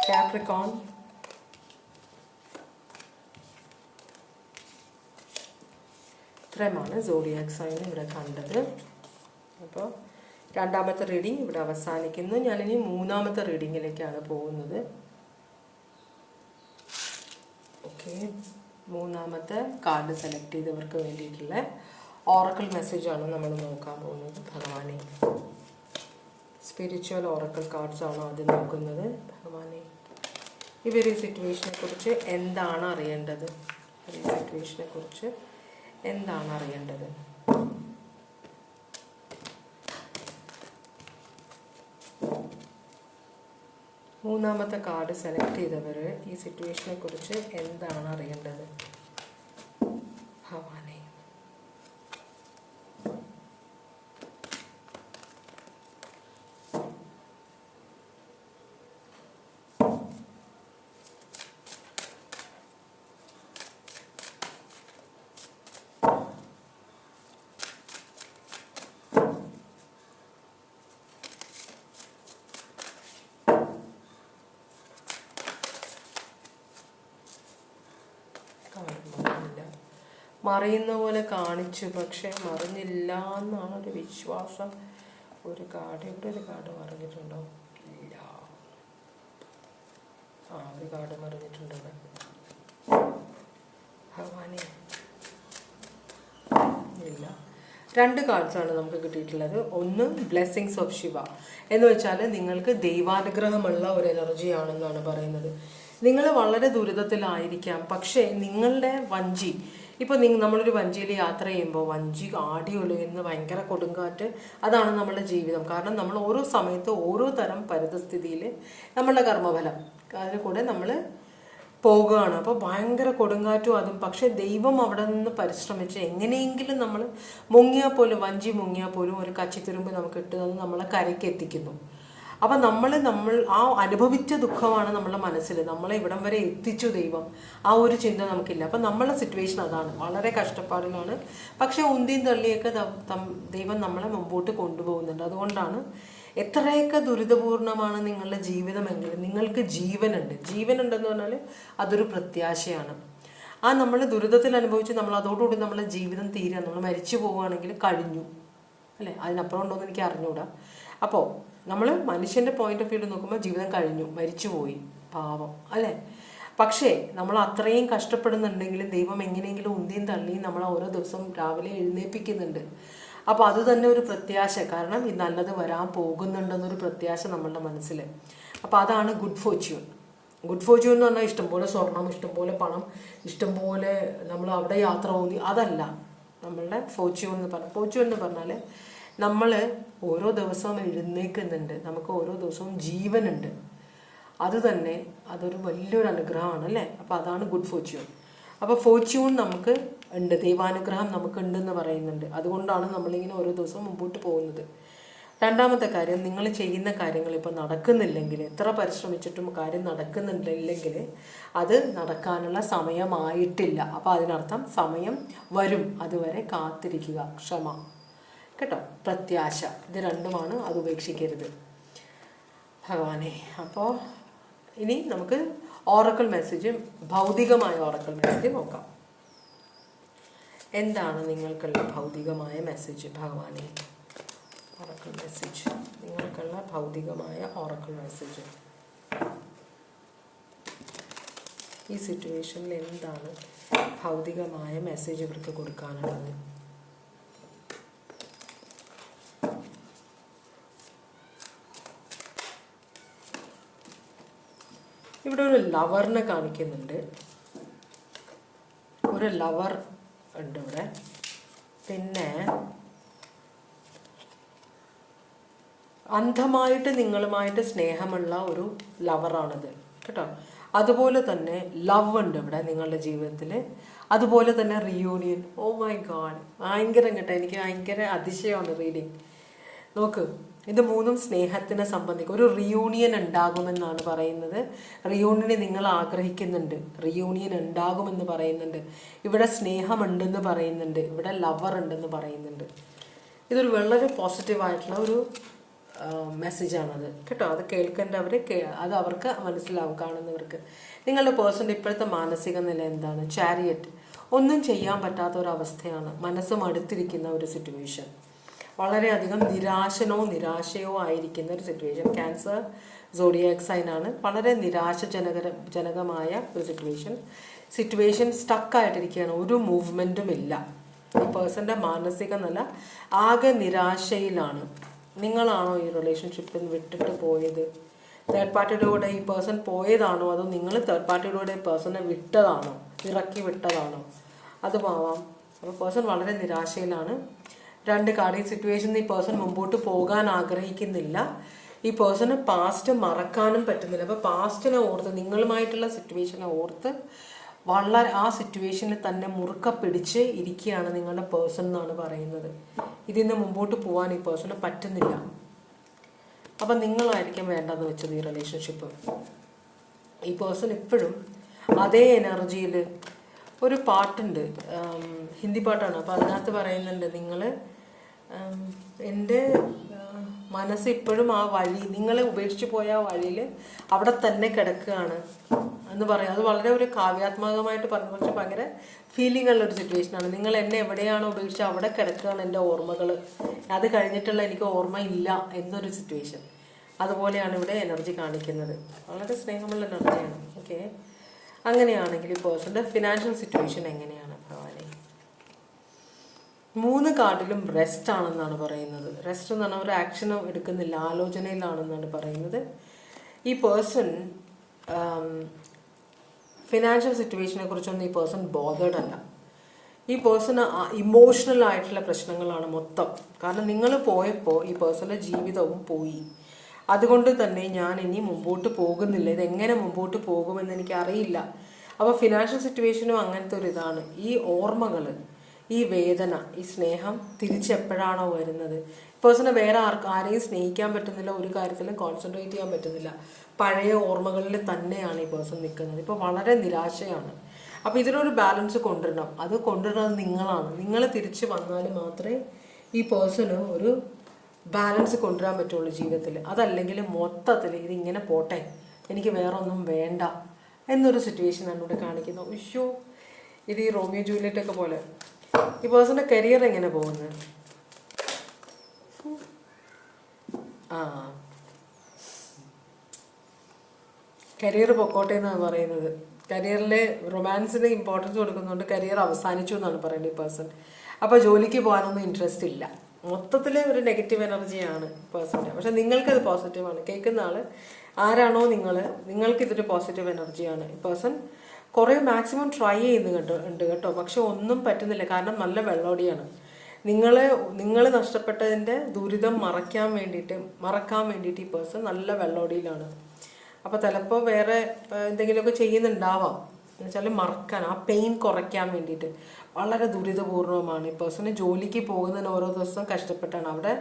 Capricorn, ഇത്രയുമാണ് സോഡിയാക് സൈൻ ഇവിടെ കണ്ടത്. അപ്പോൾ രണ്ടാമത്തെ റീഡിംഗ് ഇവിടെ അവസാനിക്കുന്നു. ഞാനിനി മൂന്നാമത്തെ റീഡിങ്ങിലേക്കാണ് പോകുന്നത്. ഓക്കെ, മൂന്നാമത്തെ കാർഡ് സെലക്ട് ചെയ്തവർക്ക് വേണ്ടിയിട്ടുള്ള ഓറക്കിൾ മെസ്സേജാണ് നമ്മൾ നോക്കാൻ പോകുന്നത്. ഭഗവാനെ, സ്പിരിച്വൽ ഓറക്കിൾ കാർഡ്സാണ് ആദ്യം നോക്കുന്നത്. ഭഗവാനെ, ഇവർ ഈ സിറ്റുവേഷനെ കുറിച്ച് എന്താണ് അറിയേണ്ടത്? ഈ സിറ്റുവേഷനെ കുറിച്ച് എന്താണ് അറിയേണ്ടത്? മൂന്നാമത്തെ കാർഡ് സെലക്ട് ചെയ്തവർ ഈ സിറ്റുവേഷനെ കുറിച്ച് എന്താണ് അറിയേണ്ടത്? ഭഗവാനെ, മറിയുന്ന പോലെ കാണിച്ചു, പക്ഷെ മറിഞ്ഞില്ല എന്നാണ് ഒരു വിശ്വാസം. ഒരു കാർഡ്, ഇവിടെ ഒരു കാർഡ് മറിഞ്ഞിട്ടുണ്ടോ? ഇല്ല. ഒരു കാർഡ് മറിഞ്ഞിട്ടുണ്ട്. ഭഗവാനെ, ഇല്ല. രണ്ട് കാർഡ്സാണ് നമുക്ക് കിട്ടിയിട്ടുള്ളത്. ഒന്ന് ബ്ലെസ്സിങ്സ് ഓഫ് ശിവ എന്ന് വെച്ചാൽ നിങ്ങൾക്ക് ദൈവാനുഗ്രഹമുള്ള ഒരു എനർജിയാണെന്നാണ് പറയുന്നത്. നിങ്ങൾ വളരെ ദുരിതത്തിലായിരിക്കാം, പക്ഷേ നിങ്ങളുടെ വഞ്ചി, ഇപ്പോൾ നമ്മളൊരു വഞ്ചിയിൽ യാത്ര ചെയ്യുമ്പോൾ വഞ്ചി ആടി ഒഴുകുന്ന ഭയങ്കര കൊടുങ്കാറ്റ്, അതാണ് നമ്മുടെ ജീവിതം. കാരണം നമ്മൾ ഓരോ സമയത്ത് ഓരോ തരം പരിതസ്ഥിതിയിൽ നമ്മളുടെ കർമ്മഫലം അതിൽ കൂടെ നമ്മൾ പോകുകയാണ്. അപ്പോൾ ഭയങ്കര കൊടുങ്കാറ്റും അതും. പക്ഷേ ദൈവം അവിടെ നിന്ന് പരിശ്രമിച്ച് എങ്ങനെയെങ്കിലും നമ്മൾ മുങ്ങിയാൽ പോലും, വഞ്ചി മുങ്ങിയാൽ പോലും ഒരു കച്ചിത്തുരുമ്പ് നമുക്ക് ഇട്ട് തന്ന് നമ്മളെ കരയ്ക്ക് എത്തിക്കുന്നു. അപ്പം നമ്മൾ ആ അനുഭവിച്ച ദുഃഖമാണ് നമ്മളെ മനസ്സിൽ, നമ്മളെ ഇവിടം വരെ എത്തിച്ചു ദൈവം. ആ ഒരു ചിന്ത നമുക്കില്ല. അപ്പം നമ്മളെ സിറ്റുവേഷൻ അതാണ്, വളരെ കഷ്ടപ്പാടിലാണ്. പക്ഷേ ഉന്തിയും തള്ളിയൊക്കെ ദൈവം നമ്മളെ മുമ്പോട്ട് കൊണ്ടുപോകുന്നുണ്ട്. അതുകൊണ്ടാണ് എത്രയൊക്കെ ദുരിതപൂർണമാണ് നിങ്ങളുടെ ജീവിതമെങ്കിലും നിങ്ങൾക്ക് ജീവനുണ്ട്. ജീവനുണ്ടെന്ന് പറഞ്ഞാൽ അതൊരു പ്രത്യാശയാണ്. നമ്മൾ ദുരിതത്തിൽ അനുഭവിച്ച് നമ്മൾ അതോടുകൂടി നമ്മളെ ജീവിതം തീരുക, നമ്മൾ മരിച്ചു പോവുകയാണെങ്കിൽ കഴിഞ്ഞു, അല്ലേ? അതിനപ്പുറം ഉണ്ടോയെന്ന് എനിക്ക് അറിഞ്ഞൂടാ. അപ്പോൾ നമ്മൾ മനുഷ്യൻ്റെ പോയിന്റ് ഓഫ് വ്യൂ നോക്കുമ്പോൾ ജീവിതം കഴിഞ്ഞു, മരിച്ചുപോയി, പാവം, അല്ലേ? പക്ഷേ നമ്മൾ അത്രയും കഷ്ടപ്പെടുന്നുണ്ടെങ്കിലും ദൈവം എങ്ങനെയെങ്കിലും ഉന്തിയും തള്ളിയും നമ്മളെ ഓരോ ദിവസവും രാവിലെ എഴുന്നേൽപ്പിക്കുന്നുണ്ട്. അപ്പോൾ അത് തന്നെ ഒരു പ്രത്യാശ. കാരണം ഈ നല്ലത് വരാൻ പോകുന്നുണ്ടെന്നൊരു പ്രത്യാശ നമ്മളുടെ മനസ്സിൽ. അപ്പോൾ അതാണ് ഗുഡ് ഫോർച്യൂൺ. ഗുഡ് ഫോർച്യൂൺ എന്ന് പറഞ്ഞാൽ ഇഷ്ടംപോലെ സ്വർണം, ഇഷ്ടംപോലെ പണം, ഇഷ്ടംപോലെ നമ്മൾ അവിടെ യാത്ര പോകുന്നു, അതല്ല നമ്മളുടെ ഫോർച്യൂൺ എന്ന് പറഞ്ഞാൽ. ഫോർച്യൂൺ എന്ന് പറഞ്ഞാൽ നമ്മൾ ഓരോ ദിവസവും എഴുന്നേൽക്കുന്നുണ്ട്, നമുക്ക് ഓരോ ദിവസവും ജീവനുണ്ട്. അത് തന്നെ അതൊരു വലിയൊരു അനുഗ്രഹമാണ്, അല്ലേ? അപ്പോൾ അതാണ് ഗുഡ് ഫോർച്യൂൺ. അപ്പോൾ ഫോർച്യൂൺ നമുക്ക് ഉണ്ട്, ദൈവാനുഗ്രഹം നമുക്കുണ്ടെന്ന് പറയുന്നുണ്ട്. അതുകൊണ്ടാണ് നമ്മളിങ്ങനെ ഓരോ ദിവസവും മുമ്പോട്ട് പോകുന്നത്. രണ്ടാമത്തെ കാര്യം, നിങ്ങൾ ചെയ്യുന്ന കാര്യങ്ങൾ ഇപ്പോൾ നടക്കുന്നില്ലെങ്കിൽ, എത്ര പരിശ്രമിച്ചിട്ടും കാര്യം നടക്കുന്നില്ലെങ്കിൽ അത് നടക്കാനുള്ള സമയമായിട്ടില്ല. അപ്പോൾ അതിനർത്ഥം സമയം വരും, അതുവരെ കാത്തിരിക്കുക, ക്ഷമ, കേട്ടോ, പ്രത്യാശ, ഇത് രണ്ടുമാണ്. അത് ഉപേക്ഷിക്കരുത് ഭഗവാനെ. അപ്പോൾ ഇനി നമുക്ക് ഓറക്കിൾ മെസ്സേജ്, ഭൗതികമായ ഓറക്കിൾ മെസ്സേജ് നോക്കാം. എന്താണ് നിങ്ങൾക്കുള്ള ഭൗതികമായ മെസ്സേജ് ഭഗവാനെ? ഓറക്കിൾ മെസ്സേജ്, നിങ്ങൾക്കുള്ള ഭൗതികമായ ഓറക്കിൾ മെസ്സേജ്. ഈ സിറ്റുവേഷനിൽ എന്താണ് ഭൗതികമായ മെസ്സേജ് ഇവർക്ക് കൊടുക്കാനുള്ളത്? ഇവിടെ ഒരു ലവറിനെ കാണിക്കുന്നുണ്ട്. ഒരു ലവർ ഉണ്ട് ഇവിടെ. പിന്നെ അന്ധമായിട്ട് നിങ്ങളുമായിട്ട് സ്നേഹമുള്ള ഒരു ലവറാണിത് കേട്ടോ. അതുപോലെ തന്നെ ലവ് ഉണ്ട് ഇവിടെ നിങ്ങളുടെ ജീവിതത്തിൽ. അതുപോലെ തന്നെ റിയൂണിയൻ. ഓ മൈ ഗോഡ്, ഭയങ്കര കേട്ടോ, എനിക്ക് ഭയങ്കര അതിശയമാണ് റീഡിങ്. നോക്ക്, ഇത് മൂന്നും സ്നേഹത്തിനെ സംബന്ധിക്കും. ഒരു റിയൂണിയൻ ഉണ്ടാകുമെന്നാണ് പറയുന്നത്. റിയൂണിയൻ നിങ്ങൾ ആഗ്രഹിക്കുന്നുണ്ട്, റിയൂണിയൻ ഉണ്ടാകുമെന്ന് പറയുന്നുണ്ട്. ഇവിടെ സ്നേഹമുണ്ടെന്ന് പറയുന്നുണ്ട്, ഇവിടെ ലവർ ഉണ്ടെന്ന് പറയുന്നുണ്ട്. ഇതൊരു വളരെ പോസിറ്റീവായിട്ടുള്ള ഒരു മെസ്സേജാണത് കേട്ടോ. അത് കേൾക്കേണ്ടവർ അത് അവർക്ക് മനസ്സിലാവും, കാണുന്നവർക്ക്. നിങ്ങളുടെ പേഴ്സൻ്റെ ഇപ്പോഴത്തെ മാനസിക നില എന്താണ്? ചാരിയറ്റ്. ഒന്നും ചെയ്യാൻ പറ്റാത്ത ഒരവസ്ഥയാണ്, മനസ്സ് മടുത്തിരിക്കുന്ന ഒരു സിറ്റുവേഷൻ. വളരെയധികം നിരാശയോ ആയിരിക്കുന്ന ഒരു സിറ്റുവേഷൻ. Cancer zodiac സൈനാണ്. വളരെ ജനകമായ ഒരു സിറ്റുവേഷൻ സ്റ്റക്കായിട്ടിരിക്കുകയാണ്, ഒരു മൂവ്മെൻറ്റും ഇല്ല. ഈ പേഴ്സൻ്റെ മാനസിക നില ആകെ നിരാശയിലാണ്. നിങ്ങളാണോ ഈ റിലേഷൻഷിപ്പിൽ വിട്ടിട്ട് പോയത്? തേർഡ് പാർട്ടിയുടെ കൂടെ ഈ പേഴ്സൺ പോയതാണോ, അതോ നിങ്ങൾ തേർഡ് പാർട്ടിയുടെ കൂടെ പേഴ്സണെ വിട്ടതാണോ, ഇറക്കി വിട്ടതാണോ? അതുമാവാം. അപ്പോൾ പേഴ്സൺ വളരെ നിരാശയിലാണ്. രണ്ട് കാർഡ്. ഈ സിറ്റുവേഷനിൽ ഈ പേഴ്സൺ മുമ്പോട്ട് പോകാൻ ആഗ്രഹിക്കുന്നില്ല. ഈ പേഴ്സണ് പാസ്റ്റ് മറക്കാനും പറ്റുന്നില്ല. അപ്പോൾ പാസ്റ്റിനെ ഓർത്ത്, നിങ്ങളുമായിട്ടുള്ള സിറ്റുവേഷനെ ഓർത്ത് വളരെ ആ സിറ്റുവേഷനിൽ തന്നെ മുറുക്ക പിടിച്ച് ഇരിക്കുകയാണ് നിങ്ങളുടെ പേഴ്സൺ എന്നാണ് പറയുന്നത്. ഇതിന്ന് മുമ്പോട്ട് പോകാൻ ഈ പേഴ്സണ് പറ്റുന്നില്ല. അപ്പം നിങ്ങളായിരിക്കും വേണ്ടെന്ന് വെച്ചത് ഈ റിലേഷൻഷിപ്പ്. ഈ പേഴ്സൺ ഇപ്പോഴും അതേ എനർജിയിൽ. ഒരു പാട്ടുണ്ട്, ഹിന്ദി പാട്ടാണ്. അപ്പോൾ അതിനകത്ത് പറയുന്നുണ്ട്, നിങ്ങൾ എൻ്റെ മനസ്സ് ഇപ്പോഴും ആ വഴി, നിങ്ങളെ ഉപേക്ഷിച്ച് പോയ ആ വഴിയിൽ അവിടെ തന്നെ കിടക്കുകയാണ് എന്ന് പറയാം. അത് വളരെ ഒരു കാവ്യാത്മകമായിട്ട് പറഞ്ഞു, പക്ഷെ ഭയങ്കര ഫീലിംഗ് ഉള്ളൊരു സിറ്റുവേഷനാണ്. നിങ്ങൾ എന്നെ എവിടെയാണോ ഉപേക്ഷിച്ച് അവിടെ കിടക്കുകയാണ് എൻ്റെ ഓർമ്മകൾ, അത് കഴിഞ്ഞിട്ടുള്ള എനിക്ക് ഓർമ്മ ഇല്ല എന്നൊരു സിറ്റുവേഷൻ. അതുപോലെയാണ് ഇവിടെ എനർജി കാണിക്കുന്നത്. വളരെ സ്നേഹമുള്ള എനർജിയാണ്. ഓക്കെ, അങ്ങനെയാണെങ്കിൽ ഈ പേഴ്സൻ്റെ ഫിനാൻഷ്യൽ സിറ്റുവേഷൻ എങ്ങനെയാണ് ഭഗവാനെ? 3 കാർഡിലും റെസ്റ്റ് ആണെന്നാണ് പറയുന്നത്. റെസ്റ്റ് എന്ന് പറഞ്ഞാൽ ഒരു ആക്ഷനും എടുക്കുന്നില്ല, ആലോചനയിലാണെന്നാണ് പറയുന്നത്. ഈ പേഴ്സൺ ഫിനാൻഷ്യൽ സിറ്റുവേഷനെ കുറിച്ചൊന്നും ഈ പേഴ്സൺ ബോധേഡ് അല്ല. ഈ പേഴ്സണ് ഇമോഷണൽ ആയിട്ടുള്ള പ്രശ്നങ്ങളാണ് മൊത്തം. കാരണം നിങ്ങൾ പോയപ്പോൾ ഈ പേഴ്സൻ്റെ ജീവിതവും പോയി. അതുകൊണ്ട് തന്നെ ഞാൻ ഇനി മുമ്പോട്ട് പോകുന്നില്ല, ഇതെങ്ങനെ മുമ്പോട്ട് പോകുമെന്ന് എനിക്ക് അറിയില്ല. അപ്പോൾ ഫിനാൻഷ്യൽ സിറ്റുവേഷനും അങ്ങനത്തെ ഒരു ഇതാണ്. ഈ ഓർമ്മകൾ, ഈ വേദന, ഈ സ്നേഹം തിരിച്ചെപ്പോഴാണോ വരുന്നത്? പേഴ്സണെ വേറെ ആരെയും സ്നേഹിക്കാൻ പറ്റുന്നില്ല, ഒരു കാര്യത്തിലും കോൺസെൻട്രേറ്റ് ചെയ്യാൻ പറ്റുന്നില്ല. പഴയ ഓർമ്മകളിൽ തന്നെയാണ് ഈ പേഴ്സൺ നിൽക്കുന്നത്. ഇപ്പോൾ വളരെ നിരാശയാണ്. അപ്പോൾ ഇതിനൊരു ബാലൻസ് കൊണ്ടുവരണം. അത് കൊണ്ടുവരുന്നത് നിങ്ങളാണ്. നിങ്ങൾ തിരിച്ച് വന്നാൽ മാത്രമേ ഈ പേഴ്സണ് ഒരു ബാലൻസ് കൊണ്ടുവരാൻ പറ്റുള്ളൂ ജീവിതത്തിൽ. അതല്ലെങ്കിൽ മൊത്തത്തിൽ ഇതിങ്ങനെ പോട്ടെ, എനിക്ക് വേറെ ഒന്നും വേണ്ട എന്നൊരു സിറ്റുവേഷനാണ് ഇവിടെ കാണിക്കുന്നത്. ഉയ്യോ, ഇത് ഈ റോമിയോ ജൂലിയറ്റൊക്കെ പോലെ. ഈ പേഴ്സൻ്റെ കരിയർ എങ്ങനെ പോകുന്നത്? കരിയർ പൊക്കോട്ടെ എന്നാണ് പറയുന്നത്. കരിയറിൽ റൊമാൻസിന് ഇമ്പോർട്ടൻസ് കൊടുക്കുന്നുണ്ട്. കരിയർ അവസാനിച്ചു എന്നാണ് പറയുന്നത് ഈ പേഴ്സൺ. അപ്പോൾ ജോലിക്ക് പോകാനൊന്നും ഇൻട്രസ്റ്റ് ഇല്ല. മൊത്തത്തിൽ ഒരു നെഗറ്റീവ് എനർജിയാണ് പേഴ്സൻ്റെ. പക്ഷെ നിങ്ങൾക്കത് പോസിറ്റീവാണ്. കേൾക്കുന്ന ആൾ ആരാണോ നിങ്ങൾക്കിതൊരു പോസിറ്റീവ് എനർജിയാണ്. ഈ പേഴ്സൺ കുറേ മാക്സിമം ട്രൈ ചെയ്യുന്നുണ്ട് കേട്ടോ, പക്ഷെ ഒന്നും പറ്റുന്നില്ല. കാരണം നല്ല വെള്ളോടിയാണ്. നിങ്ങൾ നഷ്ടപ്പെട്ടതിൻ്റെ ദുരിതം മറക്കാൻ വേണ്ടിയിട്ട് ഈ പേഴ്സൺ നല്ല വെള്ളോടിയിലാണ്. അപ്പോൾ ചിലപ്പോൾ വേറെ എന്തെങ്കിലുമൊക്കെ ചെയ്യുന്നുണ്ടാവാം, എന്നുവെച്ചാൽ മറക്കാൻ, ആ പെയിൻ കുറയ്ക്കാൻ വേണ്ടിയിട്ട്. വളരെ ദുരിതപൂർവമാണ്. ഈ പേഴ്സണ് ജോലിക്ക് പോകുന്നതിന് ഓരോ ദിവസം കഷ്ടപ്പെട്ടാണ്. അവിടെ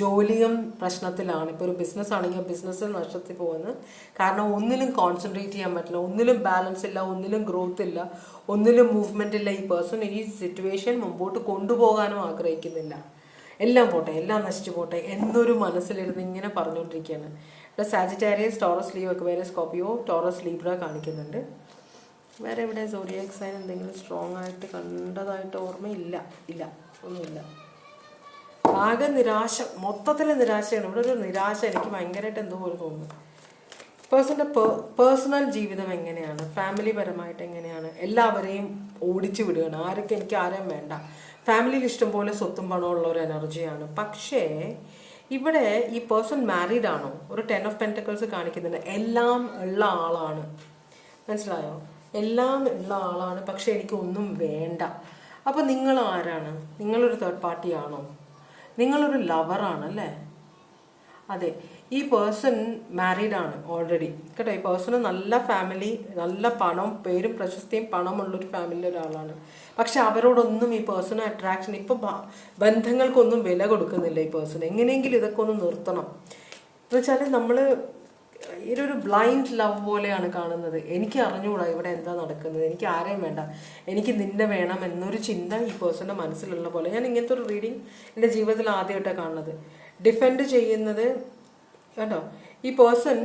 ജോലിയും പ്രശ്നത്തിലാണ്. ഇപ്പോൾ ഒരു ബിസിനസ് ആണെങ്കിൽ ബിസിനസ്സിൽ നഷ്ടത്തിൽ പോകുന്നത്. കാരണം ഒന്നിലും കോൺസെൻട്രേറ്റ് ചെയ്യാൻ പറ്റില്ല, ഒന്നിലും ബാലൻസ് ഇല്ല, ഒന്നിലും ഗ്രോത്ത് ഇല്ല, ഒന്നിലും മൂവ്മെൻ്റ് ഇല്ല. ഈ പേഴ്സൺ ഈ സിറ്റുവേഷൻ മുമ്പോട്ട് കൊണ്ടുപോകാനും ആഗ്രഹിക്കുന്നില്ല. എല്ലാം പോട്ടെ, എല്ലാം നശിച്ചു പോട്ടെ എന്നൊരു മനസ്സിലിരുന്ന് ഇങ്ങനെ പറഞ്ഞുകൊണ്ടിരിക്കുകയാണ്. ഇവിടെ Sagittarius, Taurus, Leo, Aquarius, Scorpio, Taurus, Libra കാണിക്കുന്നുണ്ട്. വേറെ എവിടെ സോഡിയാക് സൈൻ എന്തെങ്കിലും സ്ട്രോങ് ആയിട്ട് കണ്ടതായിട്ട് ഓർമ്മയില്ല. ഇല്ല, ഒന്നുമില്ല. ആകെ നിരാശ, മൊത്തത്തിൽ നിരാശയാണ്. ഇവിടെ ഒരു നിരാശ എനിക്ക് ഭയങ്കരമായിട്ട് എന്തോ പോലെ തോന്നുന്നു. പേഴ്സൻ്റെ പേഴ്സണൽ ജീവിതം എങ്ങനെയാണ്, ഫാമിലി പരമായിട്ട് എങ്ങനെയാണ്, എല്ലാവരെയും ഓടിച്ചു വിടുകയാണ്. ആരൊക്കെ, എനിക്ക് ആരെയും വേണ്ട. ഫാമിലിയിൽ ഇഷ്ടംപോലെ സ്വത്തും പണവും ഉള്ള ഒരു എനർജിയാണ്. പക്ഷേ ഇവിടെ ഈ പേഴ്സൺ മാരീഡ് ആണോ? ഒരു 10 ഓഫ് പെൻറ്റക്കിൾസ് കാണിക്കുന്നുണ്ട്. എല്ലാം ഉള്ള ആളാണ്, മനസ്സിലായോ? എല്ലാം ഉള്ള ആളാണ്, പക്ഷെ എനിക്കൊന്നും വേണ്ട. അപ്പോൾ നിങ്ങൾ ആരാണ്? നിങ്ങളൊരു തേർഡ് പാർട്ടി ആണോ? നിങ്ങളൊരു ലവറാണല്ലേ? അതെ, ഈ പേഴ്സൺ മാരീഡ് ആണ് ഓൾറെഡി കേട്ടോ. ഈ പേഴ്സണ് നല്ല ഫാമിലി, നല്ല പണം, പേരും പ്രശസ്തിയും പണമുള്ളൊരു ഫാമിലിയിലെ ഒരാളാണ്. പക്ഷെ അവരോടൊന്നും ഈ പേഴ്സണ് അട്രാക്ഷൻ, ഇപ്പം ബന്ധങ്ങൾക്കൊന്നും വില കൊടുക്കുന്നില്ല ഈ പേഴ്സൺ. എങ്ങനെയെങ്കിലും ഇതൊക്കെ ഒന്ന് നിർത്തണം. എന്നുവെച്ചാൽ നമ്മൾ ഇതൊരു ബ്ലൈൻഡ് ലവ് പോലെയാണ് കാണുന്നത്. എനിക്ക് അറിഞ്ഞുകൂടാ ഇവിടെ എന്താ നടക്കുന്നത്, എനിക്ക് ആരെയും വേണ്ട, എനിക്ക് നിന്നെ വേണം എന്നൊരു ചിന്ത ഈ പേഴ്സൻ്റെ മനസ്സിലുള്ള പോലെ. ഞാൻ ഇങ്ങനത്തെ ഒരു റീഡിങ് എൻ്റെ ജീവിതത്തിൽ ആദ്യമായിട്ടാണ് കാണുന്നത്. ഡിഫെൻഡ് ചെയ്യുന്നത് കേട്ടോ. ഈ പേഴ്സൺ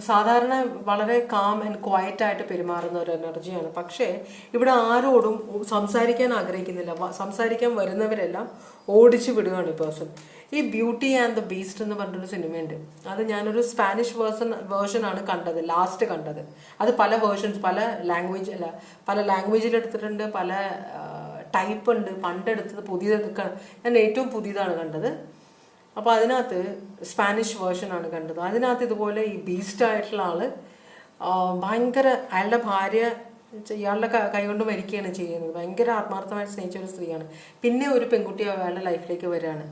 സാധാരണ വളരെ കാം ആൻഡ് ക്വയറ്റ് ആയിട്ട് പെരുമാറുന്ന ഒരു എനർജിയാണ്. പക്ഷേ ഇവിടെ ആരോടും സംസാരിക്കാൻ ആഗ്രഹിക്കുന്നില്ല. സംസാരിക്കാൻ വരുന്നവരെല്ലാം ഓടിച്ചു വിടുകയാണ് ഈ പേഴ്സൺ. ഈ ബ്യൂട്ടി ആൻഡ് ദ ബീസ്റ്റ് എന്ന് പറഞ്ഞൊരു സിനിമയുണ്ട്. അത് ഞാനൊരു സ്പാനിഷ് വേർഷനാണ് കണ്ടത്, ലാസ്റ്റ് കണ്ടത്. അത് പല വേർഷൻസ്, പല ലാംഗ്വേജിൽ എടുത്തിട്ടുണ്ട്, പല ടൈപ്പ് ഉണ്ട്. പണ്ടെടുത്തത്, പുതിയതെടുക്കണം. ഞാൻ ഏറ്റവും പുതിയതാണ് കണ്ടത്. അപ്പോൾ അതിനകത്ത് സ്പാനിഷ് വേർഷനാണ് കണ്ടത്. അതിനകത്ത് ഇതുപോലെ ഈ ബീസ്റ്റ് ആയിട്ടുള്ള ആള് ഭയങ്കര, അയാളുടെ ഭാര്യ ഇയാളുടെ കൈകൊണ്ട് മരിക്കുകയാണ് ചെയ്യുന്നത്. ഭയങ്കര ആത്മാർത്ഥമായിട്ട് സ്നേഹിച്ച ഒരു സ്ത്രീയാണ്. പിന്നെ ഒരു പെൺകുട്ടി അയാളുടെ ലൈഫിലേക്ക് വരികയാണ്.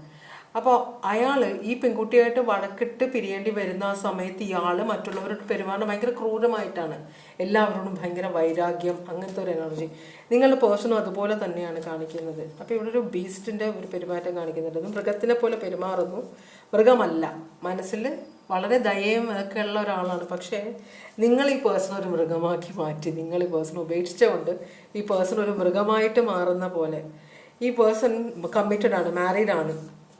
അപ്പോൾ അയാൾ ഈ പെൺകുട്ടിയായിട്ട് വഴക്കിട്ട് പിരിയേണ്ടി വരുന്ന ആ സമയത്ത് ഇയാൾ മറ്റുള്ളവരോട് പെരുമാറുന്നത് ഭയങ്കര ക്രൂരമായിട്ടാണ്. എല്ലാവരോടും ഭയങ്കര വൈരാഗ്യം, അങ്ങനത്തെ ഒരു എനർജി. നിങ്ങളുടെ പേഴ്സണും അതുപോലെ തന്നെയാണ് കാണിക്കുന്നത്. അപ്പോൾ ഇവിടെ ഒരു ബീസ്റ്റിൻ്റെ ഒരു പെരുമാറ്റം കാണിക്കുന്നുണ്ട്. അത് മൃഗത്തിനെ പോലെ പെരുമാറുന്നു. മൃഗമല്ല, മനസ്സിൽ വളരെ ദയയും ഒക്കെ ഉള്ള ഒരാളാണ്. പക്ഷേ നിങ്ങൾ ഈ പേഴ്സൺ ഒരു മൃഗമാക്കി മാറ്റി. നിങ്ങൾ ഈ പേഴ്സൺ ഉപേക്ഷിച്ചുകൊണ്ട് ഈ പേഴ്സൺ ഒരു മൃഗമായിട്ട് മാറുന്ന പോലെ. ഈ പേഴ്സൺ കമ്മിറ്റഡ് ആണ്, മാരീഡ് ആണ്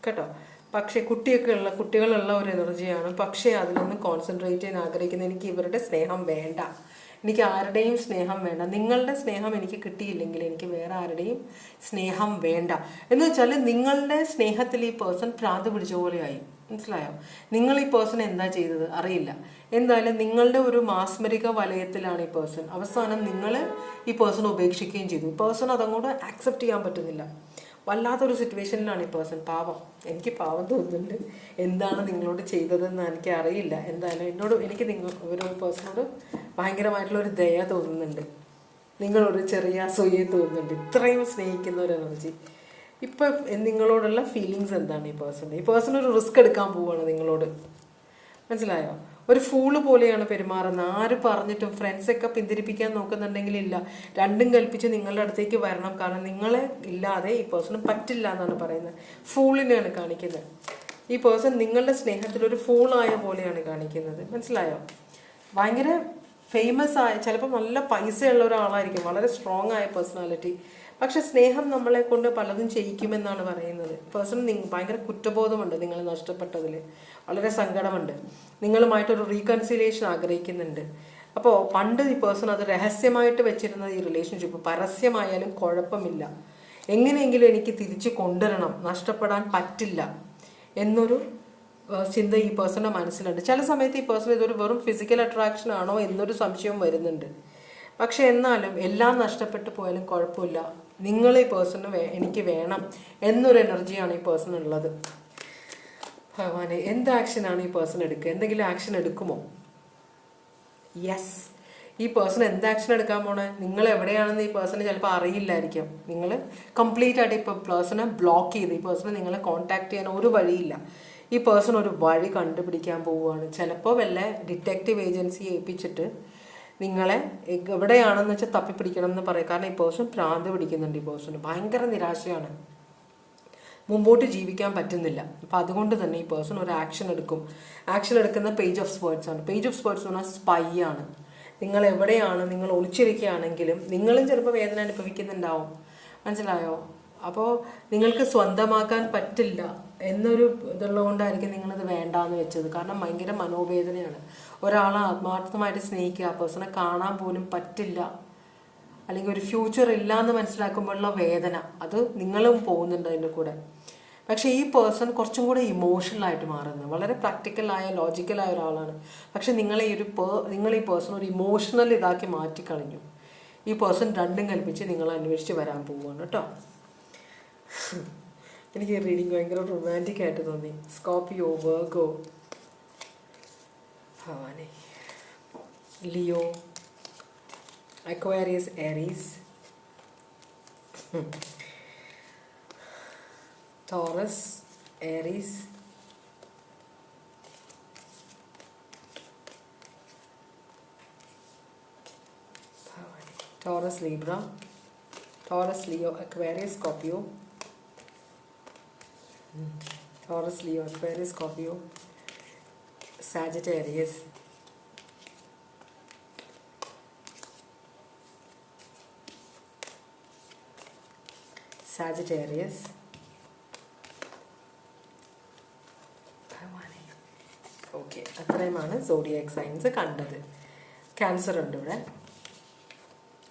കേട്ടോ. പക്ഷേ കുട്ടികളുള്ള ഒരു എനർജിയാണ്. പക്ഷേ അതിലൊന്നും കോൺസെൻട്രേറ്റ് ചെയ്യാൻ ആഗ്രഹിക്കുന്നത്, എനിക്ക് ഇവരുടെ സ്നേഹം വേണ്ട, എനിക്ക് ആരുടെയും സ്നേഹം വേണ്ട, നിങ്ങളുടെ സ്നേഹം എനിക്ക് കിട്ടിയില്ലെങ്കിൽ എനിക്ക് വേറെ ആരുടെയും സ്നേഹം വേണ്ട എന്ന് വെച്ചാൽ നിങ്ങളുടെ സ്നേഹത്തിൽ ഈ പേഴ്സൺ ഭ്രാന്ത് പിടിച്ച പോലെയായി. മനസ്സിലായോ? നിങ്ങൾ ഈ പേഴ്സൺ എന്താ ചെയ്തത് അറിയില്ല. എന്തായാലും നിങ്ങളുടെ ഒരു മാസ്മരിക വലയത്തിലാണ് ഈ പേഴ്സൺ. അവസാനം നിങ്ങൾ ഈ പേഴ്സൺ ഉപേക്ഷിക്കുകയും ചെയ്തു. ഈ പേഴ്സൺ അതങ്ങോട്ട് ആക്സെപ്റ്റ് ചെയ്യാൻ പറ്റുന്നില്ല. വല്ലാത്തൊരു സിറ്റുവേഷനിലാണ് ഈ പേഴ്സൺ. പാവം, എനിക്ക് പാവം തോന്നുന്നുണ്ട്. എന്താണ് നിങ്ങളോട് ചെയ്തതെന്ന് എനിക്ക് അറിയില്ല. എന്തായാലും എനിക്ക് ഒരു പേഴ്സണോട് ഭയങ്കരമായിട്ടുള്ള ഒരു ദയ തോന്നുന്നുണ്ട്. നിങ്ങളൊരു ചെറിയ അസൂയ തോന്നുന്നുണ്ട്. ഇത്രയും സ്നേഹിക്കുന്ന ഒരു എനർജി. ഇപ്പം നിങ്ങളോടുള്ള ഫീലിങ്സ് എന്താണ് ഈ പേഴ്സൺ? ഈ പേഴ്സൺ ഒരു റിസ്ക് എടുക്കാൻ പോവുകയാണ് നിങ്ങളോട്. മനസ്സിലായോ? ഒരു ഫൂള് പോലെയാണ് പെരുമാറുന്നത്. ആര് പറഞ്ഞിട്ടും ഫ്രണ്ട്സൊക്കെ പിന്തിരിപ്പിക്കാൻ നോക്കുന്നുണ്ടെങ്കിൽ ഇല്ല, രണ്ടും കൽപ്പിച്ച് നിങ്ങളുടെ അടുത്തേക്ക് വരണം. കാരണം നിങ്ങളെ ഇല്ലാതെ ഈ പേഴ്സണ് പറ്റില്ല എന്നാണ് പറയുന്നത്. ഫൂളിനെയാണ് കാണിക്കുന്നത്. ഈ പേഴ്സൺ നിങ്ങളുടെ സ്നേഹത്തിൽ ഒരു ഫൂളായ പോലെയാണ് കാണിക്കുന്നത്. മനസ്സിലായോ? ഭയങ്കര ഫേമസ് ആയ, ചിലപ്പോൾ നല്ല പൈസയുള്ള ഒരാളായിരിക്കും, വളരെ സ്ട്രോങ് ആയ പേഴ്സണാലിറ്റി. പക്ഷെ സ്നേഹം നമ്മളെ കൊണ്ട് പലതും ചെയ്യിക്കുമെന്നാണ് പറയുന്നത്. പേഴ്സൺ ഭയങ്കര കുറ്റബോധമുണ്ട് നിങ്ങൾ നഷ്ടപ്പെട്ടതിൽ, വളരെ സങ്കടമുണ്ട്, നിങ്ങളുമായിട്ടൊരു റീകൺസിലിയേഷൻ ആഗ്രഹിക്കുന്നുണ്ട്. അപ്പോൾ പണ്ട് ഈ പേഴ്സൺ അത് രഹസ്യമായിട്ട് വെച്ചിരുന്ന ഈ റിലേഷൻഷിപ്പ് പരസ്യമായാലും കുഴപ്പമില്ല, എങ്ങനെയെങ്കിലും എനിക്ക് തിരിച്ചു കൊണ്ടുവരണം, നഷ്ടപ്പെടാൻ പറ്റില്ല എന്നൊരു ചിന്ത ഈ പേഴ്സണിൻ്റെ മനസ്സിലുണ്ട്. ചില സമയത്ത് ഈ പേഴ്സൺ ഇതൊരു വെറും ഫിസിക്കൽ അട്രാക്ഷൻ ആണോ എന്നൊരു സംശയം വരുന്നുണ്ട്. പക്ഷെ എന്നാലും എല്ലാം നഷ്ടപ്പെട്ടു പോയാലും കുഴപ്പമില്ല, നിങ്ങൾ ഈ പേഴ്സണ് എനിക്ക് വേണം എന്നൊരു എനർജിയാണ് ഈ പേഴ്സൺ ഉള്ളത്. ഭഗവാനെ, എന്ത് ആക്ഷനാണ് ഈ പേഴ്സൺ എടുക്കുക? എന്തെങ്കിലും ആക്ഷൻ എടുക്കുമോ? യെസ്, ഈ പേഴ്സൺ എന്ത് ആക്ഷൻ എടുക്കാൻ പോണേ? നിങ്ങൾ എവിടെയാണെന്ന് ഈ പേഴ്സണ് ചിലപ്പോൾ അറിയില്ലായിരിക്കും. നിങ്ങൾ കംപ്ലീറ്റ് ആയിട്ട് ഇപ്പോൾ പേഴ്സണെ ബ്ലോക്ക് ചെയ്ത്, ഈ പേഴ്സണെ നിങ്ങളെ കോൺടാക്ട് ചെയ്യാൻ ഒരു വഴിയില്ല. ഈ പേഴ്സൺ ഒരു വഴി കണ്ടുപിടിക്കാൻ പോവുകയാണ്. ചിലപ്പോൾ വല്ല ഡിറ്റക്റ്റീവ് ഏജൻസിയെ ഏൽപ്പിച്ചിട്ട് നിങ്ങളെ എവിടെയാണെന്ന് വെച്ചാൽ തപ്പിപ്പിടിക്കണം എന്ന് പറയും. കാരണം ഈ പേഴ്സൺ ഭ്രാന്ത് പിടിക്കുന്നുണ്ട്. ഈ പേഴ്സൺ ഭയങ്കര നിരാശയാണ്, മുമ്പോട്ട് ജീവിക്കാൻ പറ്റുന്നില്ല. അപ്പം അതുകൊണ്ട് തന്നെ ഈ പേഴ്സൺ ഒരു ആക്ഷൻ എടുക്കും. ആക്ഷൻ എടുക്കുന്ന പേജ് ഓഫ് സ്വേർഡ്സ് ആണ്. പേജ് ഓഫ് സ്വേർഡ്സ് എന്ന് പറഞ്ഞാൽ സ്പൈ ആണ്. നിങ്ങൾ എവിടെയാണ്, നിങ്ങൾ ഒളിച്ചിരിക്കുകയാണെങ്കിലും നിങ്ങളും ചിലപ്പോൾ വേദന അനുഭവിക്കുന്നുണ്ടാവും. മനസ്സിലായോ? അപ്പോൾ നിങ്ങൾക്ക് സ്വന്തമാക്കാൻ പറ്റില്ല എന്നൊരു ഇതുള്ളതുകൊണ്ടായിരിക്കും നിങ്ങളത് വേണ്ടാന്ന് വെച്ചത്. കാരണം ഭയങ്കര മനോവേദനയാണ്. ഒരാളെ ആത്മാർത്ഥമായിട്ട് സ്നേഹിക്കുക, ആ പേഴ്സണെ കാണാൻ പോലും പറ്റില്ല, അല്ലെങ്കിൽ ഒരു ഫ്യൂച്ചർ ഇല്ല എന്ന് മനസ്സിലാക്കുമ്പോഴുള്ള വേദന, അത് നിങ്ങളും പോകുന്നുണ്ട് അതിൻ്റെ കൂടെ. പക്ഷേ ഈ പേഴ്സൺ കുറച്ചും കൂടെ ഇമോഷണലായിട്ട് മാറുന്നത്, വളരെ പ്രാക്ടിക്കലായ ലോജിക്കലായ ഒരാളാണ്. പക്ഷെ നിങ്ങൾ ഈ പേഴ്സൺ ഒരു ഇമോഷണൽ ഇതാക്കി മാറ്റിക്കളഞ്ഞു. ഈ പേഴ്സൺ രണ്ടും കൽപ്പിച്ച് നിങ്ങൾ അന്വേഷിച്ച് വരാൻ പോവുകയാണ് കേട്ടോ. എനിക്ക് ഈ റീഡിങ് ഭയങ്കര റൊമാൻറ്റിക് ആയിട്ട് തോന്നി. Scorpio, Virgo, Bhavani, Leo, Aquarius, Aries, Taurus, Aries, Taurus, Libra, Taurus, Leo, Aquarius, Scorpio, Taurus, Leo, Aquarius, Scorpio, Sagittarius, Sagittarius, okay. അത്രയുമാണ് സോഡിയാക് സൈൻസ് കണ്ടത്. ക്യാൻസർ ഉണ്ട് ഇവിടെ.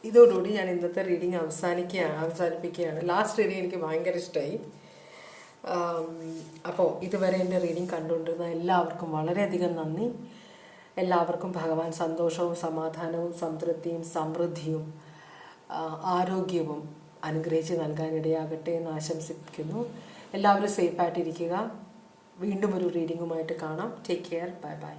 ഇതോടുകൂടി ഞാൻ ഇന്നത്തെ റീഡിങ് അവസാനിപ്പിക്കുകയാണ്. ലാസ്റ്റ് റീഡിങ് എനിക്ക് ഭയങ്കര ഇഷ്ടമായി. അപ്പോൾ ഇതുവരെ എൻ്റെ റീഡിങ് കണ്ടുകൊണ്ടിരുന്ന എല്ലാവർക്കും വളരെയധികം നന്ദി. എല്ലാവർക്കും ഭഗവാൻ സന്തോഷവും സമാധാനവും സംതൃപ്തിയും സമൃദ്ധിയും ആരോഗ്യവും അനുഗ്രഹിച്ച് നൽകാനിടയാകട്ടെ എന്ന് ആശംസിക്കുന്നു. എല്ലാവരും സേഫായിട്ടിരിക്കുക. വീണ്ടും ഒരു റീഡിങ്ങുമായിട്ട് കാണാം. Take care. Bye bye.